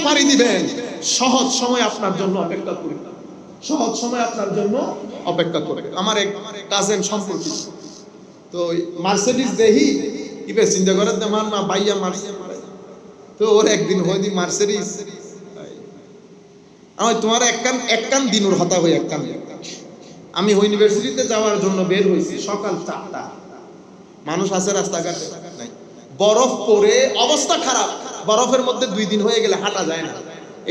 [SPEAKER 1] পারি দিবেন, সহজ সময় আপনার জন্য অপেক্ষা করবে, সহজ সময় আপনার জন্য অপেক্ষা করবে। আমার এক কাজিন সম্পর্কিত তো মার্সিডিজ দেহি ইবে চিন্তা করে আমার মা বাইয়া মার্সিডিজ, তো ওর একদিন হয়নি মার্সিডিজ আমি তোমার এক কান দিনুর হতা হই এক কান। আমি ইউনিভার্সিটিতে যাওয়ার জন্য বের হয়েছি সকাল 4টা, মানুষ আছে রাস্তাঘাটে নাই, বরফ পরে অবস্থা খারাপ, বরফের মধ্যে 2 দিন হয়ে গেলে হাঁটা যায় না,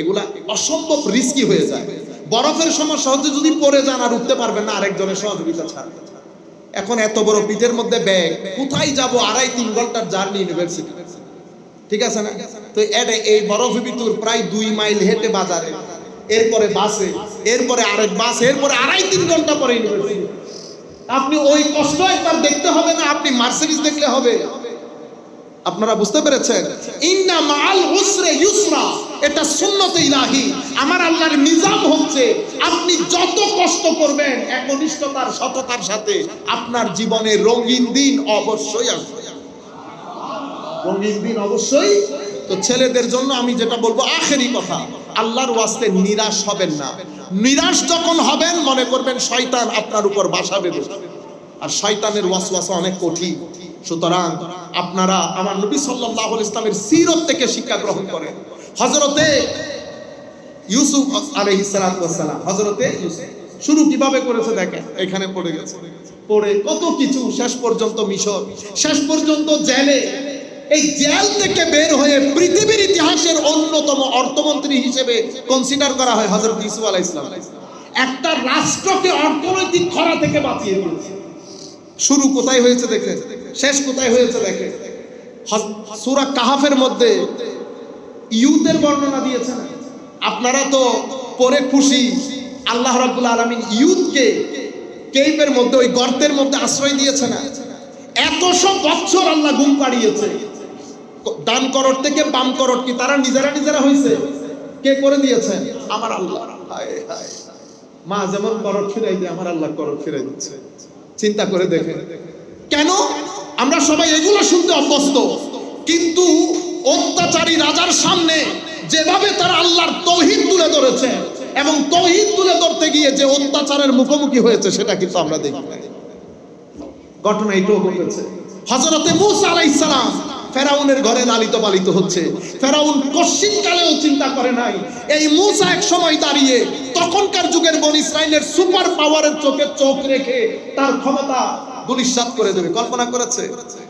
[SPEAKER 1] এগুলা অসম্ভব রিস্কি হয়ে যায়। বরফের সমস্যা হচ্ছে যদি পরে যান আর উঠতে পারবেন না আরেকজনের সহযোগিতা ছাড়া। এখন এত বড় পিঠের মধ্যে ব্যাগ, কোথায় যাব 2.5-3 ঘন্টার জার্নি ইউনিভার্সিটি, ঠিক আছে না? তো এই বরফের ভিতর প্রায় 2 মাইল হেঁটে বাজারে, এরপরে বাসে, এরপরে আরেক বাস, এরপরে 2.5-3 ঘন্টা পরে ইউনিভার্সিটি। আপনি ওই কষ্ট একবার দেখতে হবে না, আপনি মার্সিডিজ দেখলে হবে। আপনারা বুঝতে পেরেছেন? ইন্না মাআল উসরে ইউসরা, এটা সুন্নতে ইলাহি, আমার আল্লাহর নিজাম হচ্ছে আপনি যত কষ্ট করবেন একনিষ্ঠতার সততার সাথে আপনার জীবনে রঙিন দিন অবশ্যই আসবে, রঙিন দিন অবশ্যই। তো ছেলেদের জন্য আমি যেটা বলবো আখেরি কথা, আল্লাহর ওয়াস্তে নিরাশ হবেন না। নিরাশ যখন হবেন মনে করবেন শয়তান আপনার উপর বাসা বেঁধেছে, আর শয়তানের ওয়াসওয়াসা অনেক কঠিন। সুতরাং আপনারা আমার নবী সাল্লাল্লাহু আলাইহি ইসলামের সিরত থেকে শিক্ষা গ্রহণ করেন। হযরতে ইউসুফ আলাইহিস সালাতু ওয়াস সালাম, হযরতে ইউসুফ শুরু কিভাবে করেছে দেখেন, এখানে পড়ে গেছে, পড়ে কত কিছু, শেষ পর্যন্ত মিশর, শেষ পর্যন্ত জেলে। এই জেল থেকে বের হয়ে পৃথিবীর ইতিহাসের অন্যতম অর্থমন্ত্রী হিসেবে কনসিডার করা হয় হযরত ইউসুফ আলাইহিস সালাম। একটা রাষ্ট্রকে অর্থনৈতিক খরা থেকে বাঁচিয়ে দিয়েছে। শুরু কোথায় হয়েছে দেখেন, শেষ কোথায় হয়েছে দেখেন। সূরা কাহাফের মধ্যে ইউতের বর্ণনা দিয়েছেন। আপনারা তো পরে খুশি, আল্লাহ রাব্বুল আলামিন ইউতকে কেইপের মধ্যে, ওই গর্তের মধ্যে আশ্রয় দিয়েছে না? 100 বছর আল্লাহ ঘুম পাড়িয়েছে। ডান করট থেকে বাম করট কি তারা নিজেরা হয়েছে? কে করে দিয়েছে? আমার আল্লাহ। হায় হায়, মা যেমন করট ফিরাই দিয়ে আমার আল্লাহ করট ফিরাই দিচ্ছে। চিন্তা করে দেখেন, কেন? আমরা সবাই এগুলো শুনতে অভ্যস্ত, কিন্তু অত্যাচারী রাজার সামনে যেভাবে তারা আল্লাহর তাওহীদ তুলে ধরেছে এবং তাওহীদ তুলে ধরতে গিয়ে যে অত্যাচারের মুখোমুখি হয়েছে সেটা কিন্তু আমরা দেখি না। ঘটনা এটাও ঘটেছে। হযরতে মূসা আলাইহিস সালাম ফেরাউনের ঘরে লালিত পালিত হচ্ছে। ফেরাউন কোশ্চিন কালেও চিন্তা করে নাই এই মূসা এক সময় দাঁড়িয়ে তখনকার যুগের বনি ইসরাইলের সুপার পাওয়ারের চোখে চোখ রেখে তার ক্ষমতা দুলিশাত করে দেবে। কল্পনা করেছে?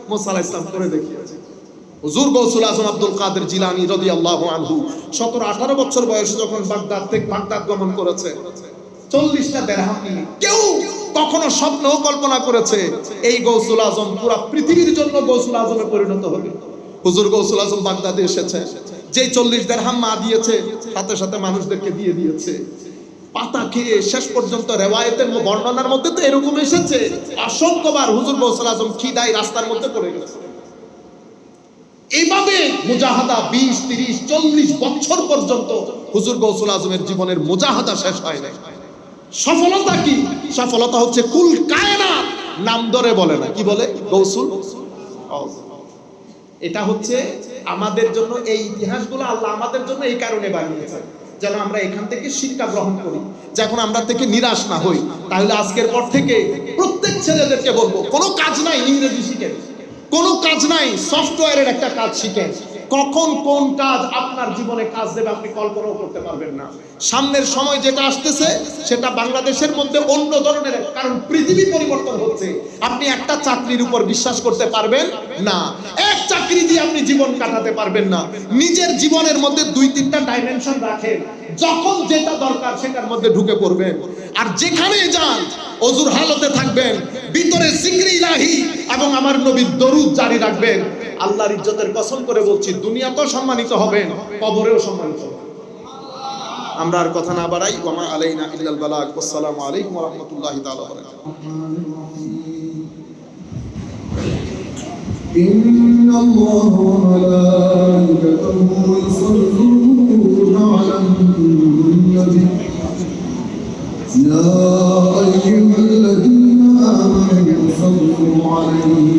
[SPEAKER 1] মূসা আলাইহিস সালাম করে দেখিয়েছে। হুজুর গৌসুল আজম আব্দুল কাদের জিলানী রাদিয়াল্লাহু আনহু 17-18 বছর বয়সে যখন বাগদাদ গমন করেছে 40টা দিরহাম নিয়ে, কেউ কখনো স্বপ্নেও কল্পনা করেছে এই গৌসুল আজম পুরো পৃথিবীর জন্য গৌসুল আজমে পরিণত হবে? হুজুর গৌসুল আজম বাগদাদে এসেছে, যে 40 দিরহাম মা দিয়েছে সাথে সাথে মানুষদেরকে দিয়ে দিয়েছে। পাতা খেয়ে শেষ পর্যন্ত রিওয়ায়াতের বর্ণনার মধ্যে তো এরকম এসেছে অসংখ্যবার হুজুর গৌসুল আজম খিদায় রাস্তার মধ্যে পড়ে গেছে। এইভাবে মুজাহাদা 20-30-40 বছর পর্যন্ত হুজুর গৌসুল আজমের জীবনের মুজাহাদা শেষ হয় নাই। সফলতা কি? সফলতা হচ্ছে কুল কায়নাত নাম ধরে বলে না, কি বলে? গৌসুল। এটা হচ্ছে আমাদের জন্য, এই ইতিহাসগুলো আল্লাহ আমাদের জন্য এই কারণে বানিয়েছে যেন আমরা এখান থেকে শিক্ষা গ্রহণ করি, যখন আমরা থেকে নিরাশ না হই। তাহলে আজকের পর থেকে প্রত্যেক ছেলেদেরকে বলবো, কোনো কাজ নাই ইংরেজি শিখেন, কোনো কাজ নাই সফটওয়্যারের একটা কাজ শিখেন, কখন কোন কাজ আপনার জীবনে কাজ দেবে আপনি কল্পনাও করতে পারবেন না। সামনের সময় যেটা আসতেছে সেটা বাংলাদেশের মধ্যে অন্য ধরনের, কারণ পৃথিবী পরিবর্তন হচ্ছে। আপনি একটা চাকরির উপর বিশ্বাস করতে পারবেন না, এক চাকরি দিয়ে আপনি জীবন কাটাতে পারবেন না। নিজের জীবনের মধ্যে 2-3টা ডাইমেনশন রাখেন, যখন যেটা দরকার সেটার মধ্যে ঢুকে পড়বেন। আর যেখানে যান ওযুর হালতে থাকবেন, ভিতরে জিকির ইলাহি এবং আমার নবীর দরুদ জারি রাখবেন। আল্লাহর ইজ্জতের কসম করে বলছি, দুনিয়াতেও সম্মানিত হবেন, কবরেও সম্মানিত হবেন। আমরা আর কথা না বাড়াই, ওয়া মা আলাইনা ইল্লাল বালাগ। আসসালামু আলাইকুম ওয়া রাহমাতুল্লাহি তাআলা ওয়া বারাকাতুহু।
[SPEAKER 2] ইন্নাল্লাহা ওয়া মালাইকাতাহু ইউসাল্লুনা আলান নবী ইয়া আইয়ুহাল্লাযীনা আমানু সাল্লু আলাইহি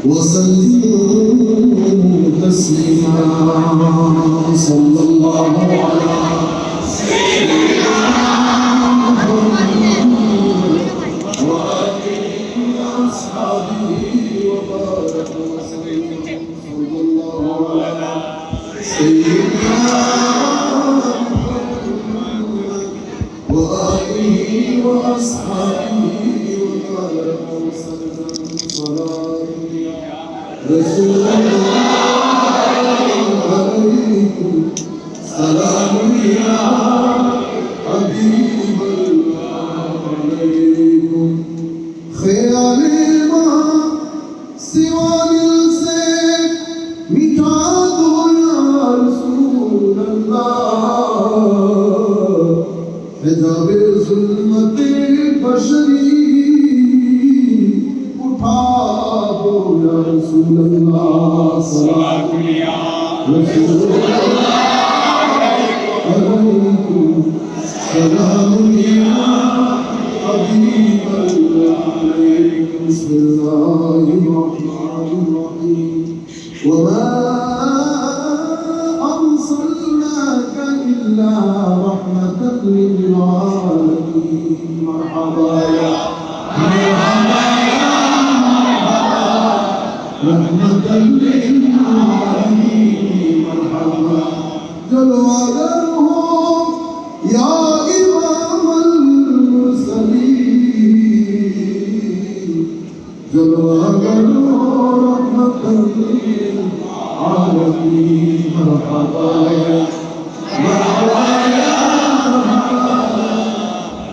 [SPEAKER 2] ওয়া সাল্লিমু তাসলিমা। সাল্লাল্লাহু আলা সাইয়্যিদিনা মুহাম্মাদিন ওয়া আলিহি ওয়া আসহাবিহি ওয়া বারাকা ওয়া সাল্লাম। সাল্লাল্লাহু আলা সাইয়্যিদিনা وآله وأصحابه وبارك وسلم. صلاة رسول الله عليكم سلام يا حبيب الله عليكم. خيال ما سوى दिल से मिटा दो या रसूल अल्लाह. हिजाबे ज़ुल्मते बशरी उठा दो या रसूल अल्लाह. सलाम या रसूल अल्लाह अलैकुम सलाम या हबीब अल्लाह अलैकुम. बिस्मिल्लाहिर रहमानिर रहीम. वमा أرسلناك إلا رحمة للعالمين. مرحبا يا مرحبا يا مرحبا رحمة للعالمين. مرحبا جلوالهم يا إمام المرسلين. جلوالهم رحمة للعالمين. مرحبا يا مرحبا يا مرحبا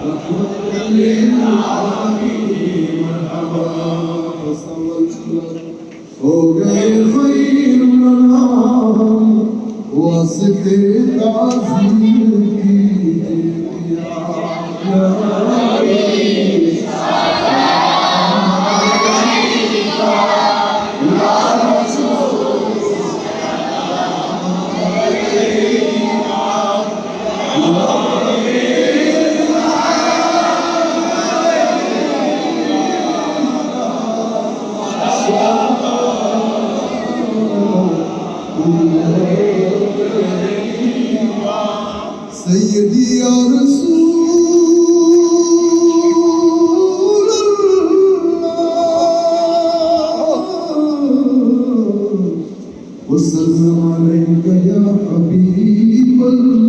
[SPEAKER 2] رحمة للعالمين. مرحبا हो गए खैर नाम वास्ते ताज़ीम की या सैयदी या रसूल अल्लाह वसल्लम अलैका या हबीब अल्लाह.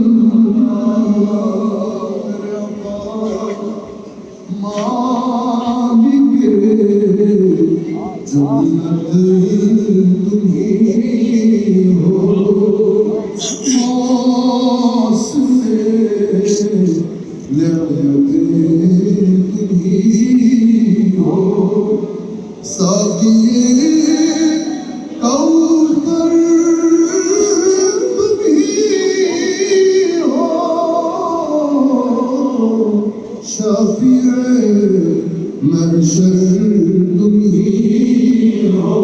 [SPEAKER 2] मालिक जन्नत तुम्हीं हो, महशर तुम्हीं हो.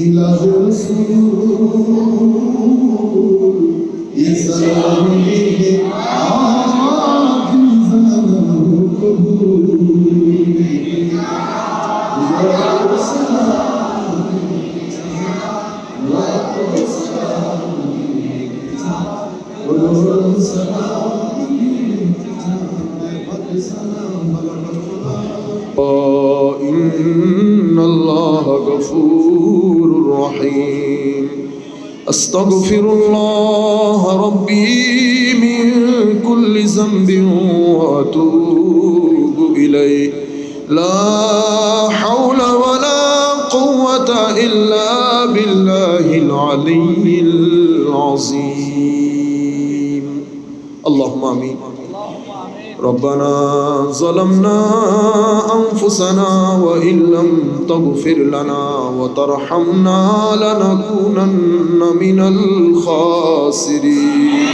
[SPEAKER 2] মিলাদ রাসূল ইসলামে আজিজান কবুল
[SPEAKER 1] إن الله غفور رحيم أستغفر الله ربي من كل ذنب وأتوب إليه لا حول ولا قوة إلا بالله العلي العظيم اللهم آمين ربنا ظلمنا أنفسنا وإن لم تغفر لنا وترحمنا لنكونن من الخاسرين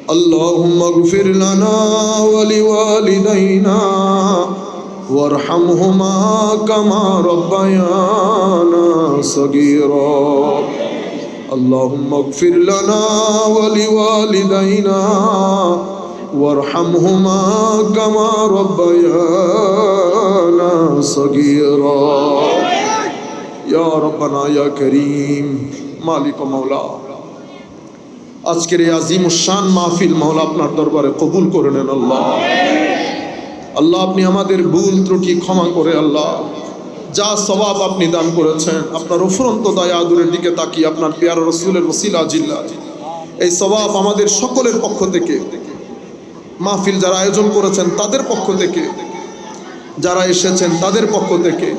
[SPEAKER 1] اللهم اغفر لنا ولوالدينا وارحمهما كما ربيانا صغيرا اللهم اغفر لنا ولوالدينا وارحمهما كما ربيانا صغيرا يا ربنا يا كريم مالك مولا আজকের এই আজিম শান মাহফিল মাওলা আপনার দরবারে কবুল করে নেন আল্লাহ আল্লাহ আপনি আমাদের ভুল ত্রুটি ক্ষমা করে আল্লাহ যা সওয়াব আপনি দান করেছেন আপনার অফুরন্ত দয়া আদরের দিকে তাকিয়ে আপনার প্যারা রাসূলের ওসিলা জিল্লা এই সওয়াব আমাদের সকলের পক্ষ থেকে মাহফিল যারা আয়োজন করেছেন তাদের পক্ষ থেকে যারা এসেছেন তাদের পক্ষ থেকে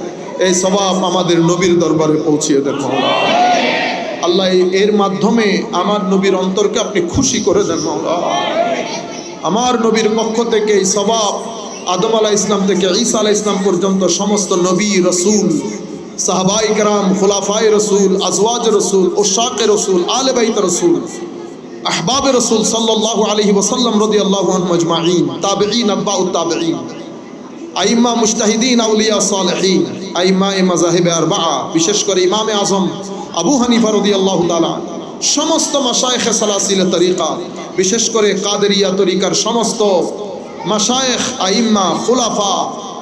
[SPEAKER 1] এই সওয়াব আমাদের নবীর দরবারে পৌঁছিয়ে দেন মাওলা আল্লাহ এর মাধ্যমে আমার নবীর অন্তরকে আপনি খুশি করে দেন মাওলা আমার নবীর পক্ষ থেকে এই সওয়াব আদম আলাইহিস ইসলাম থেকে ঈসা আলাইহিস ইসলাম পর্যন্ত সমস্ত নবী রাসূল সাহাবায়ে কেরাম খুলাফায়ে রাসূল আজওয়াজ রাসূল উশাকে রাসূল আলে বাইত রাসূল أحباب رسول صلى الله عليه وسلم رضي الله عنهم أجمعين تابعين أتباع التابعين أئمة مجتهدين أولياء صالحين أئمة مذاهب أربعة বিশেষ করে ইমাম আযম আবু হানিফা রাদিয়াল্লাহু তাআলা সমস্ত মাশায়েখ সালাসিলে তরিকা বিশেষ করে কাদেরিয়া তরিকার সমস্ত মাশায়েখ আইম্মা খুলাফা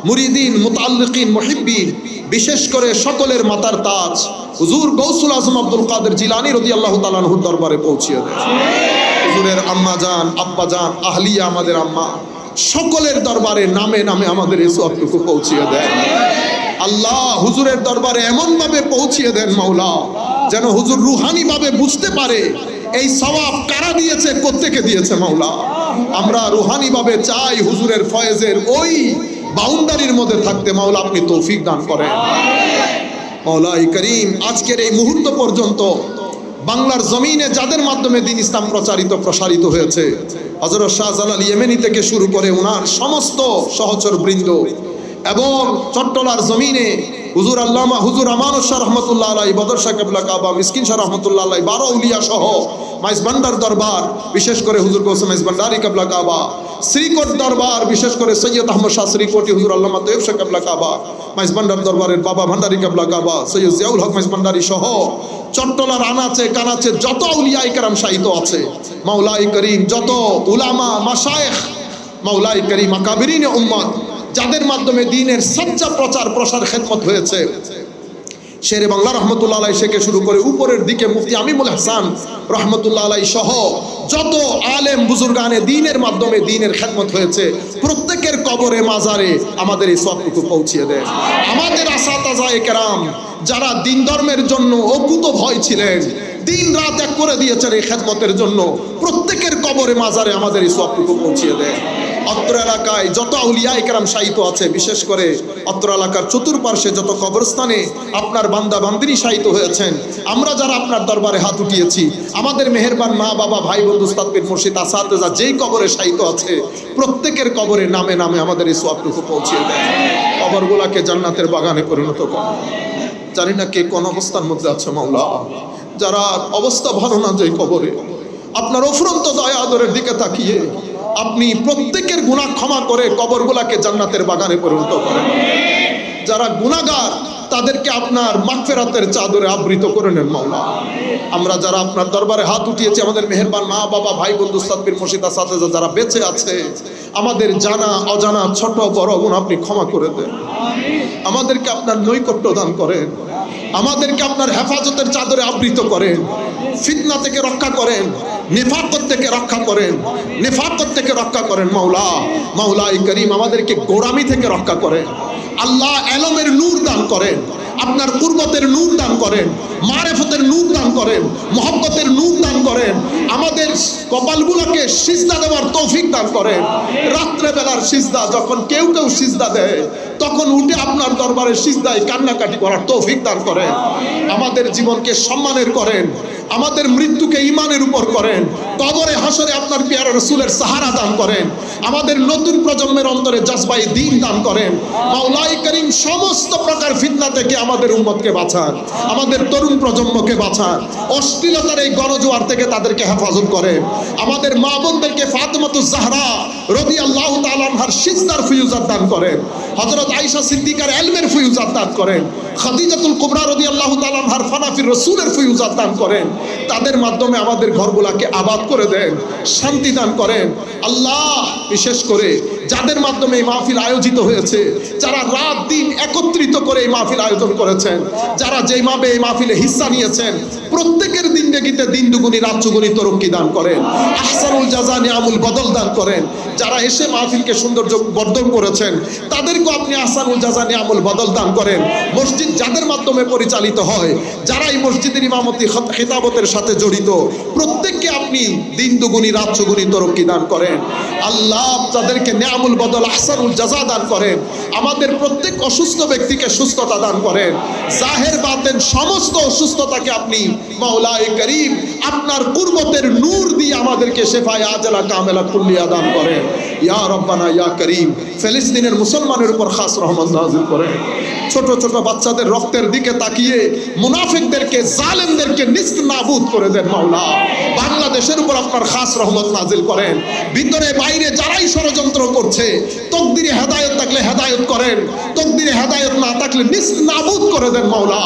[SPEAKER 1] মুরিদিন মুতাআল্লিকিন মুহিব্বিন বিশেষ করে সকলের মাতার তাজ হুজুর গৌসুল আজম আব্দুল কাদের জিলানী রাদিয়াল্লাহু তাআলা আনহুর দরবারে পৌঁছিয়ে দেন হুজুরের আম্মা জান আব্বা জান আহলিয়া আমাদের আম্মা সকলের দরবারে নামে নামে আমাদের এই সওয়াবটুকু পৌঁছিয়ে দেন আল্লাহ হুজুরের দরবারে এমন ভাবে পৌঁছিয়ে দেন মাওলা যেন হুজুর রুহানি ভাবে বুঝতে পারে এই সওয়াব কারা দিয়েছে কোত্থেকে দিয়েছে মাওলা আমরা রুহানি ভাবে চাই হুজুরের ফয়েজের ওই বাউন্ডারির মধ্যে থাকতে মাওলা আপনি তৌফিক দান করেন মাওলাই করিম আজকের এই মুহূর্ত পর্যন্ত বাংলার জমিনে যাদের মাধ্যমে দ্বীন ইসলাম প্রসারিত হয়েছে হযরত শাহজালাল ইয়েমেনি থেকে শুরু করে ওনার সমস্ত সহচর বৃন্দ এবং চট্টলার জমিনে হুজুর আল্লামা হুজুর আমানুর শাহ রহমতুল্লাহ আলাইহি বদর শাহ কিবলা কাবা মিসকিন শাহ রহমতুল্লাহ আলাইহি 12 আউলিয়া সহ মাইজ ভান্ডার দরবার বিশেষ করে হুজুর গৌস মাইজ ভান্ডারি কিবলা কাবা শ্রীকোট দরবার বিশেষ করে সৈয়দ আহমদ শাহ শ্রীকোটি হুজুর আল্লামা তৈয়ব শাহ কিবলা কাবা মাইজ ভান্ডার দরবারের বাবা ভান্ডারি কিবলা কাবা সৈয়দ জিয়াউল হক মাইজ ভান্ডারি সহ চট্টলার আনাচে কানাচে যত আউলিয়া ইকরাম শাহিদ আছে মাওলাই করিম যত উলামা মাশায়েখ মাওলাই করিম আকাবিরিন উম্মত যাদের মাধ্যমে দ্বীনের সচ্চা প্রচার প্রসার খেদমত হয়েছে শেরে বাংলা রহমতুল্লাহ আলাইহি থেকে শুরু করে উপরের দিকে মুফতি আমিমুল হাসান রহমতুল্লাহ আলাইহি সহ যত আলেম বুজুর্গানে দ্বীনের মাধ্যমে দ্বীনের খেদমত হয়েছে প্রত্যেকের কবরে মাজারে আমাদের এই সওয়াবটুকু পৌঁছিয়ে দেন আমাদের আসাতাজায়ে কেরাম যারা দ্বীন ধর্মের জন্য অকুত ভয় ছিলেন দিন রাত এক করে দিয়েছেন এই খেদমতের জন্য প্রত্যেকের কবরে মাজারে আমাদের এই সওয়াবটুকু পৌঁছিয়ে দেন অত্র এলাকায় যত আউলিয়া ইকরাম শায়িত আছে বিশেষ করে অত্র এলাকার চতুর্পার্শ্বে যত কবরস্থানে আপনার বান্দা বান্দিনী শায়িত হয়েছেন আমরা যারা আপনার দরবারে হাত উঠিয়েছি আমাদের মেহেরবান মা বাবা ভাই বন্ধু উস্তাদ পীর মুর্শিদ আসাতেজা যেই কবরে শায়িত আছে প্রত্যেকের কবরে নামে নামে আমাদের এই সওয়াবটুকু পৌঁছিয়ে দেন কবরগুলোকে জান্নাতের বাগানে পরিণত করুন জানি না কে কোন অবস্থার মধ্যে আছে মাওলা যারা অবস্থা ভালো না যে কবরে আপনার অফুরন্ত দয়া আদরের দিকে তাকিয়ে আপনি প্রত্যেকের গুনাহ ক্ষমা করে কবরগুলোকে জান্নাতের বাগানে পরিণত করেন যারা গুনাহগার তাদেরকে আপনার মাগফিরাতের চাদরে আবৃত করে নেন মাওলা। আমরা যারা আপনার দরবারে হাত উঠিয়েছি, আমাদের মেহেরবান মা বাবা ভাই বন্ধু উস্তাদ পীর মুর্শিদ আসাতেজা যারা বেঁচে আছে, আমাদের জানা অজানা ছোট বড় গুনাহ আপনি ক্ষমা করে দেন। আমাদেরকে আপনার নৈকট্য দান করেন, আমাদেরকে আপনার হেফাজতের চাদরে আবৃত করেন, ফিতনা থেকে রক্ষা করেন, নিফাকত থেকে রক্ষা করেন, নিফাকত থেকে রক্ষা করেন মাওলা। মাওলাই করিম আমাদেরকে গোড়ামি থেকে রক্ষা করেন। আল্লাহ এলমের নূর দান করেন, আপনার কুরবতের নূর দান করেন, মারেফতের নূর দান করেন, মহব্বতের নূর দান করেন। আমাদের কপালগুলোকে সিজদা দেওয়ার তৌফিক দান করেন। রাত্রে বেলার সিজদা যখন কেউ কেউ সিজদা দেয়, তখন উঠে আপনার দরবারে সিজদায় কান্নাকাটি করার তৌফিক দান করেন। আমাদের জীবনকে সম্মানের করেন, আমাদের মৃত্যুকে ঈমানের উপর করেন, কবরে হাসরে আপনার পিয়ারা রাসূলের সাহারা দান করেন। আমাদের নতুন প্রজন্মের অন্তরে জজবায়ে দ্বীন দান করেন। মাওলাই করিম সমস্ত প্রকার ফিতনা থেকে আমাদের উম্মতকে বাঁচান, আমাদের তরুণ প্রজন্মকে বাঁচান, অশ্লীলতার এই গণজোয়ার থেকে তাদেরকে হেফাজত করেন। আমাদের মা বোনদেরকে ফাতেমাতুজ জাহরা রাদিয়াল্লাহু তাআলা আনহার সিজদার ফিউজাত দান করেন, হযরত আয়েশা সিদ্দিকার ইলমের ফিউজাত দান করেন, খাদিজাতুল কুবরা রাদিয়াল্লাহু তাআলা আনহার ফানাফির রাসূলের ফিউজাত দান করেন। তাদের মাধ্যমে আমাদের ঘরগুলাকে আবাদ করে দেন, শান্তি দান করেন। আল্লাহ বিশেষ করে যাদের মাধ্যমে এই মাহফিল আয়োজিত হয়েছে, যারা রাত দিন একত্রিত করে এই মাহফিল আয়োজন করেছেন, যারা যেইভাবে এই মাহফিলে হিস্সা নিয়েছেন, প্রত্যেকের জিন্দেগিতে দিন দুগুনি রাত চুগুনি তরক্কি দান করেন, আহসানুল জাযা নিয়ামুল বদল দান করেন। যারা এসে মাহফিলকে সৌন্দর্য বর্ধন করেছেন, তাদেরকেও আপনি আহসানুল জাযা নিয়ামুল বদল দান করেন। মসজিদ যাদের মাধ্যমে পরিচালিত হয়, যারা এই মসজিদের ইমামতি খিতাবতের সাথে জড়িত, প্রত্যেককে আপনি দিন দুগুনি রাত চুগুনি তরক্কি দান করেন। আল্লাহ তাদেরকে নিয়ামুল বদল আহসানুল জাযা দান করেন। আমাদের প্রত্যেক অসুস্থ ব্যক্তিকে সুস্থতা দান করেন। জাহের বাতেন সমস্ত অসুস্থতাকে আপনি মাওলাই করিম আপনার কুরবতের নূর দিয়ে আমাদেরকে শেফায়ে আজলা কামেলা কুল্লিয়া দান করেন। ইয়া রব্বানা ইয়া করিম ফিলিস্তিনের মুসলমানের উপর খাস রহমত নাযিল করেন। ছোট ছোট বাচ্চাদের রক্তের দিকে তাকিয়ে মুনাফিকদেরকে জালেমদেরকে নিস্তেনাবুদ করে দেন মাওলা। বাংলাদেশের উপর আপনার খাস রহমত নাযিল করেন। ভিতরে বাইরে যারাই ষড়যন্ত্র করছে, তকদিরে হেদায়েত থাকলে হেদায়েত করেন, তকদিরে হেদায়েত না থাকলে নিস্তেনাবুদ করে দেন মাওলা।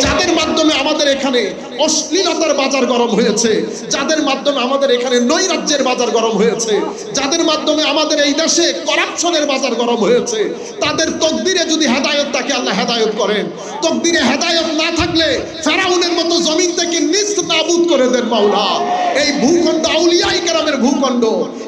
[SPEAKER 1] যাদের মাধ্যমে আমাদের এখানে অশ্লীলতার বাজার গরম হয়েছে, যাদের মাধ্যমে আমাদের এখানে নৈরাজ্যের বাজার গরম হয়েছে, যাদের মাধ্যমে আমাদের এই দেশে করাপশনের বাজার গরম হয়েছে, তাদের তকদিরে যদি হেদায়েত থাকে আল্লাহ হেদায়েত করেন। তকদিরে হেদায়েত না থাকলে ফেরাউনের মতো জমিন থেকে নিস্তেনাবুদ করে দেন মাওলা। এই ভূখণ্ড আউলিয়ায়ে কেরামের ভূখণ্ড,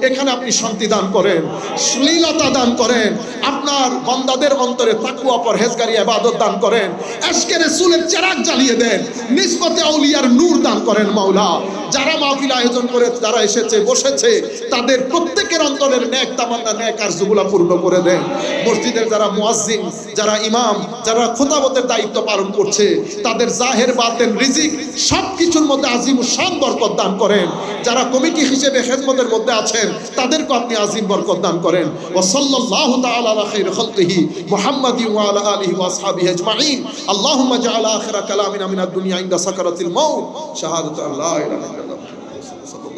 [SPEAKER 1] এখানে আপনি শান্তি দান করেন, শ্লীলতা দান করেন, আপনার বান্দাদের অন্তরে তাকওয়া পরহেজগারি ইবাদত দান করেন, ইশকে রাসূলের চিরাগ জ্বালিয়ে দেন, নিসবতে আউলিয়ার নূর দান করেন মাওলা। যারা মাহফিল আয়োজন করে, যারা এসেছে বসেছে, তাদের প্রত্যেকের অন্তরের নেক তামান্না নেক আরজুগুলা পূর্ণ করে দেন। মসজিদের যারা মুয়াজ্জিন, যারা ইমাম, যারা খুতাবতের দায়িত্ব পালন করছে, তাদের জাহের বাতেন রিজিক সবকিছুর মধ্যে আজিম শান বরকত দান করেন। যারা কমিটি হিসেবে খেদমতের মধ্যে আছেন, তাদেরকে আপনি আজিম বরকত দান করেন। ওয়া সাল্লাল্লাহু তাআলা আলা খায়রি খালকিহি মুহাম্মাদিন ওয়া আলা আলিহি ওয়া আসহাবিহি আজমাইন। আল্লাহুম্মা জাআল আখিরা কালামিনা মিনাদ দুনিয়া ইনদা সাকারাতিল মাউত শাহাদাতু আল্লা ইলাহা ইল্লাল্লাহ।